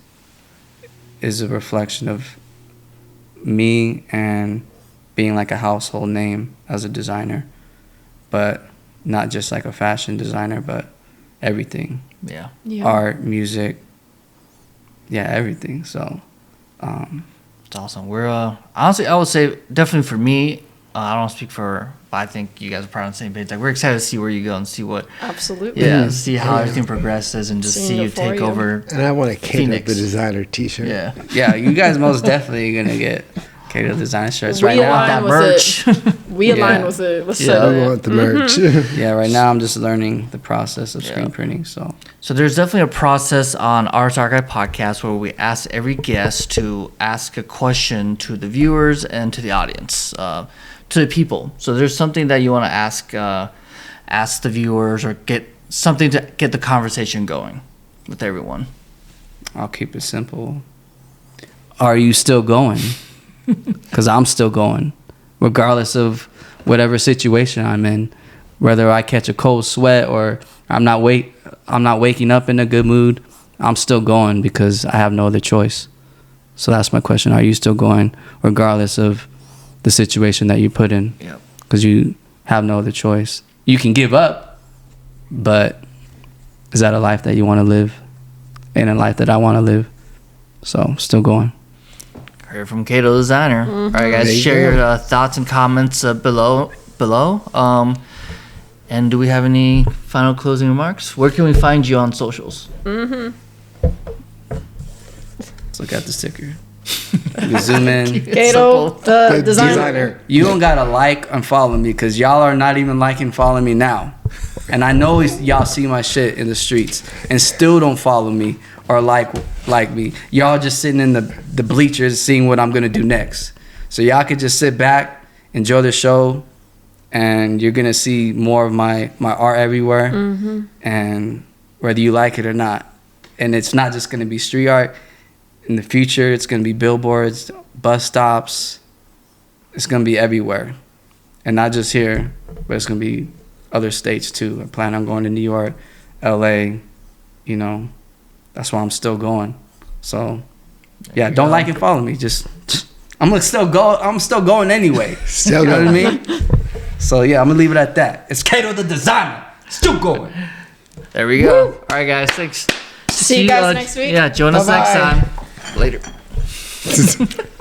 a reflection of me and being like a household name as a designer, but not just like a fashion designer, but everything. Yeah. Art, music, everything. So It's awesome. We're honestly, I would say definitely for me, I don't speak for, but I think you guys are probably on the same page. Like, we're excited to see where you go and see what. Absolutely. Yeah, see how everything progresses and just see you take you. over. And I want a Kato Phoenix. the Designer t-shirt. Yeah. you guys most definitely gonna get Kato the Designer shirts We right now. align That with merch. We align Yeah. with it. Let's I set it. want the merch. Yeah, right now I'm just learning the process of screen printing. So there's definitely a process on Arts Archive podcast where we ask every guest to ask a question to the viewers and to the audience, to the people. So there's something that you want to ask the viewers, or get something to get the conversation going with everyone. I'll keep it simple. Are you still going? Because I'm still going, regardless of whatever situation I'm in, whether I catch a cold sweat or I'm not waking up in a good mood. I'm still going because I have no other choice. So that's my question. Are you still going, regardless of the situation that you put in? Yep. Because you have no other choice. You can give up, but is that a life that you want to live? And a life that I want to live. So still going. Heard from Kato the Designer. All right, guys, There you share go. your thoughts and comments below. And do we have any final closing remarks? Where can we find you on socials? Let's look at the sticker. You can zoom in. Kato the Designer. You don't gotta like and follow me because y'all are not even liking following me now. And I know y'all see my shit in the streets and still don't follow me or like me. Y'all just sitting in the bleachers seeing what I'm gonna do next. So y'all could just sit back, enjoy the show, and you're gonna see more of my art everywhere. And whether you like it or not. And it's not just gonna be street art. In the future, it's gonna be billboards, bus stops. It's gonna be everywhere. And not just here, but it's gonna be other states too. I plan on going to New York, LA, you know. That's why I'm still going. So yeah, don't like and follow me. Just I'm still going anyway. Still You know what I going. mean? So yeah, I'm gonna leave it at that. It's Kato the Designer. Still going. There we go. All right, guys. Thanks. See you guys next week. Yeah, join us next Bye-bye. time. Later.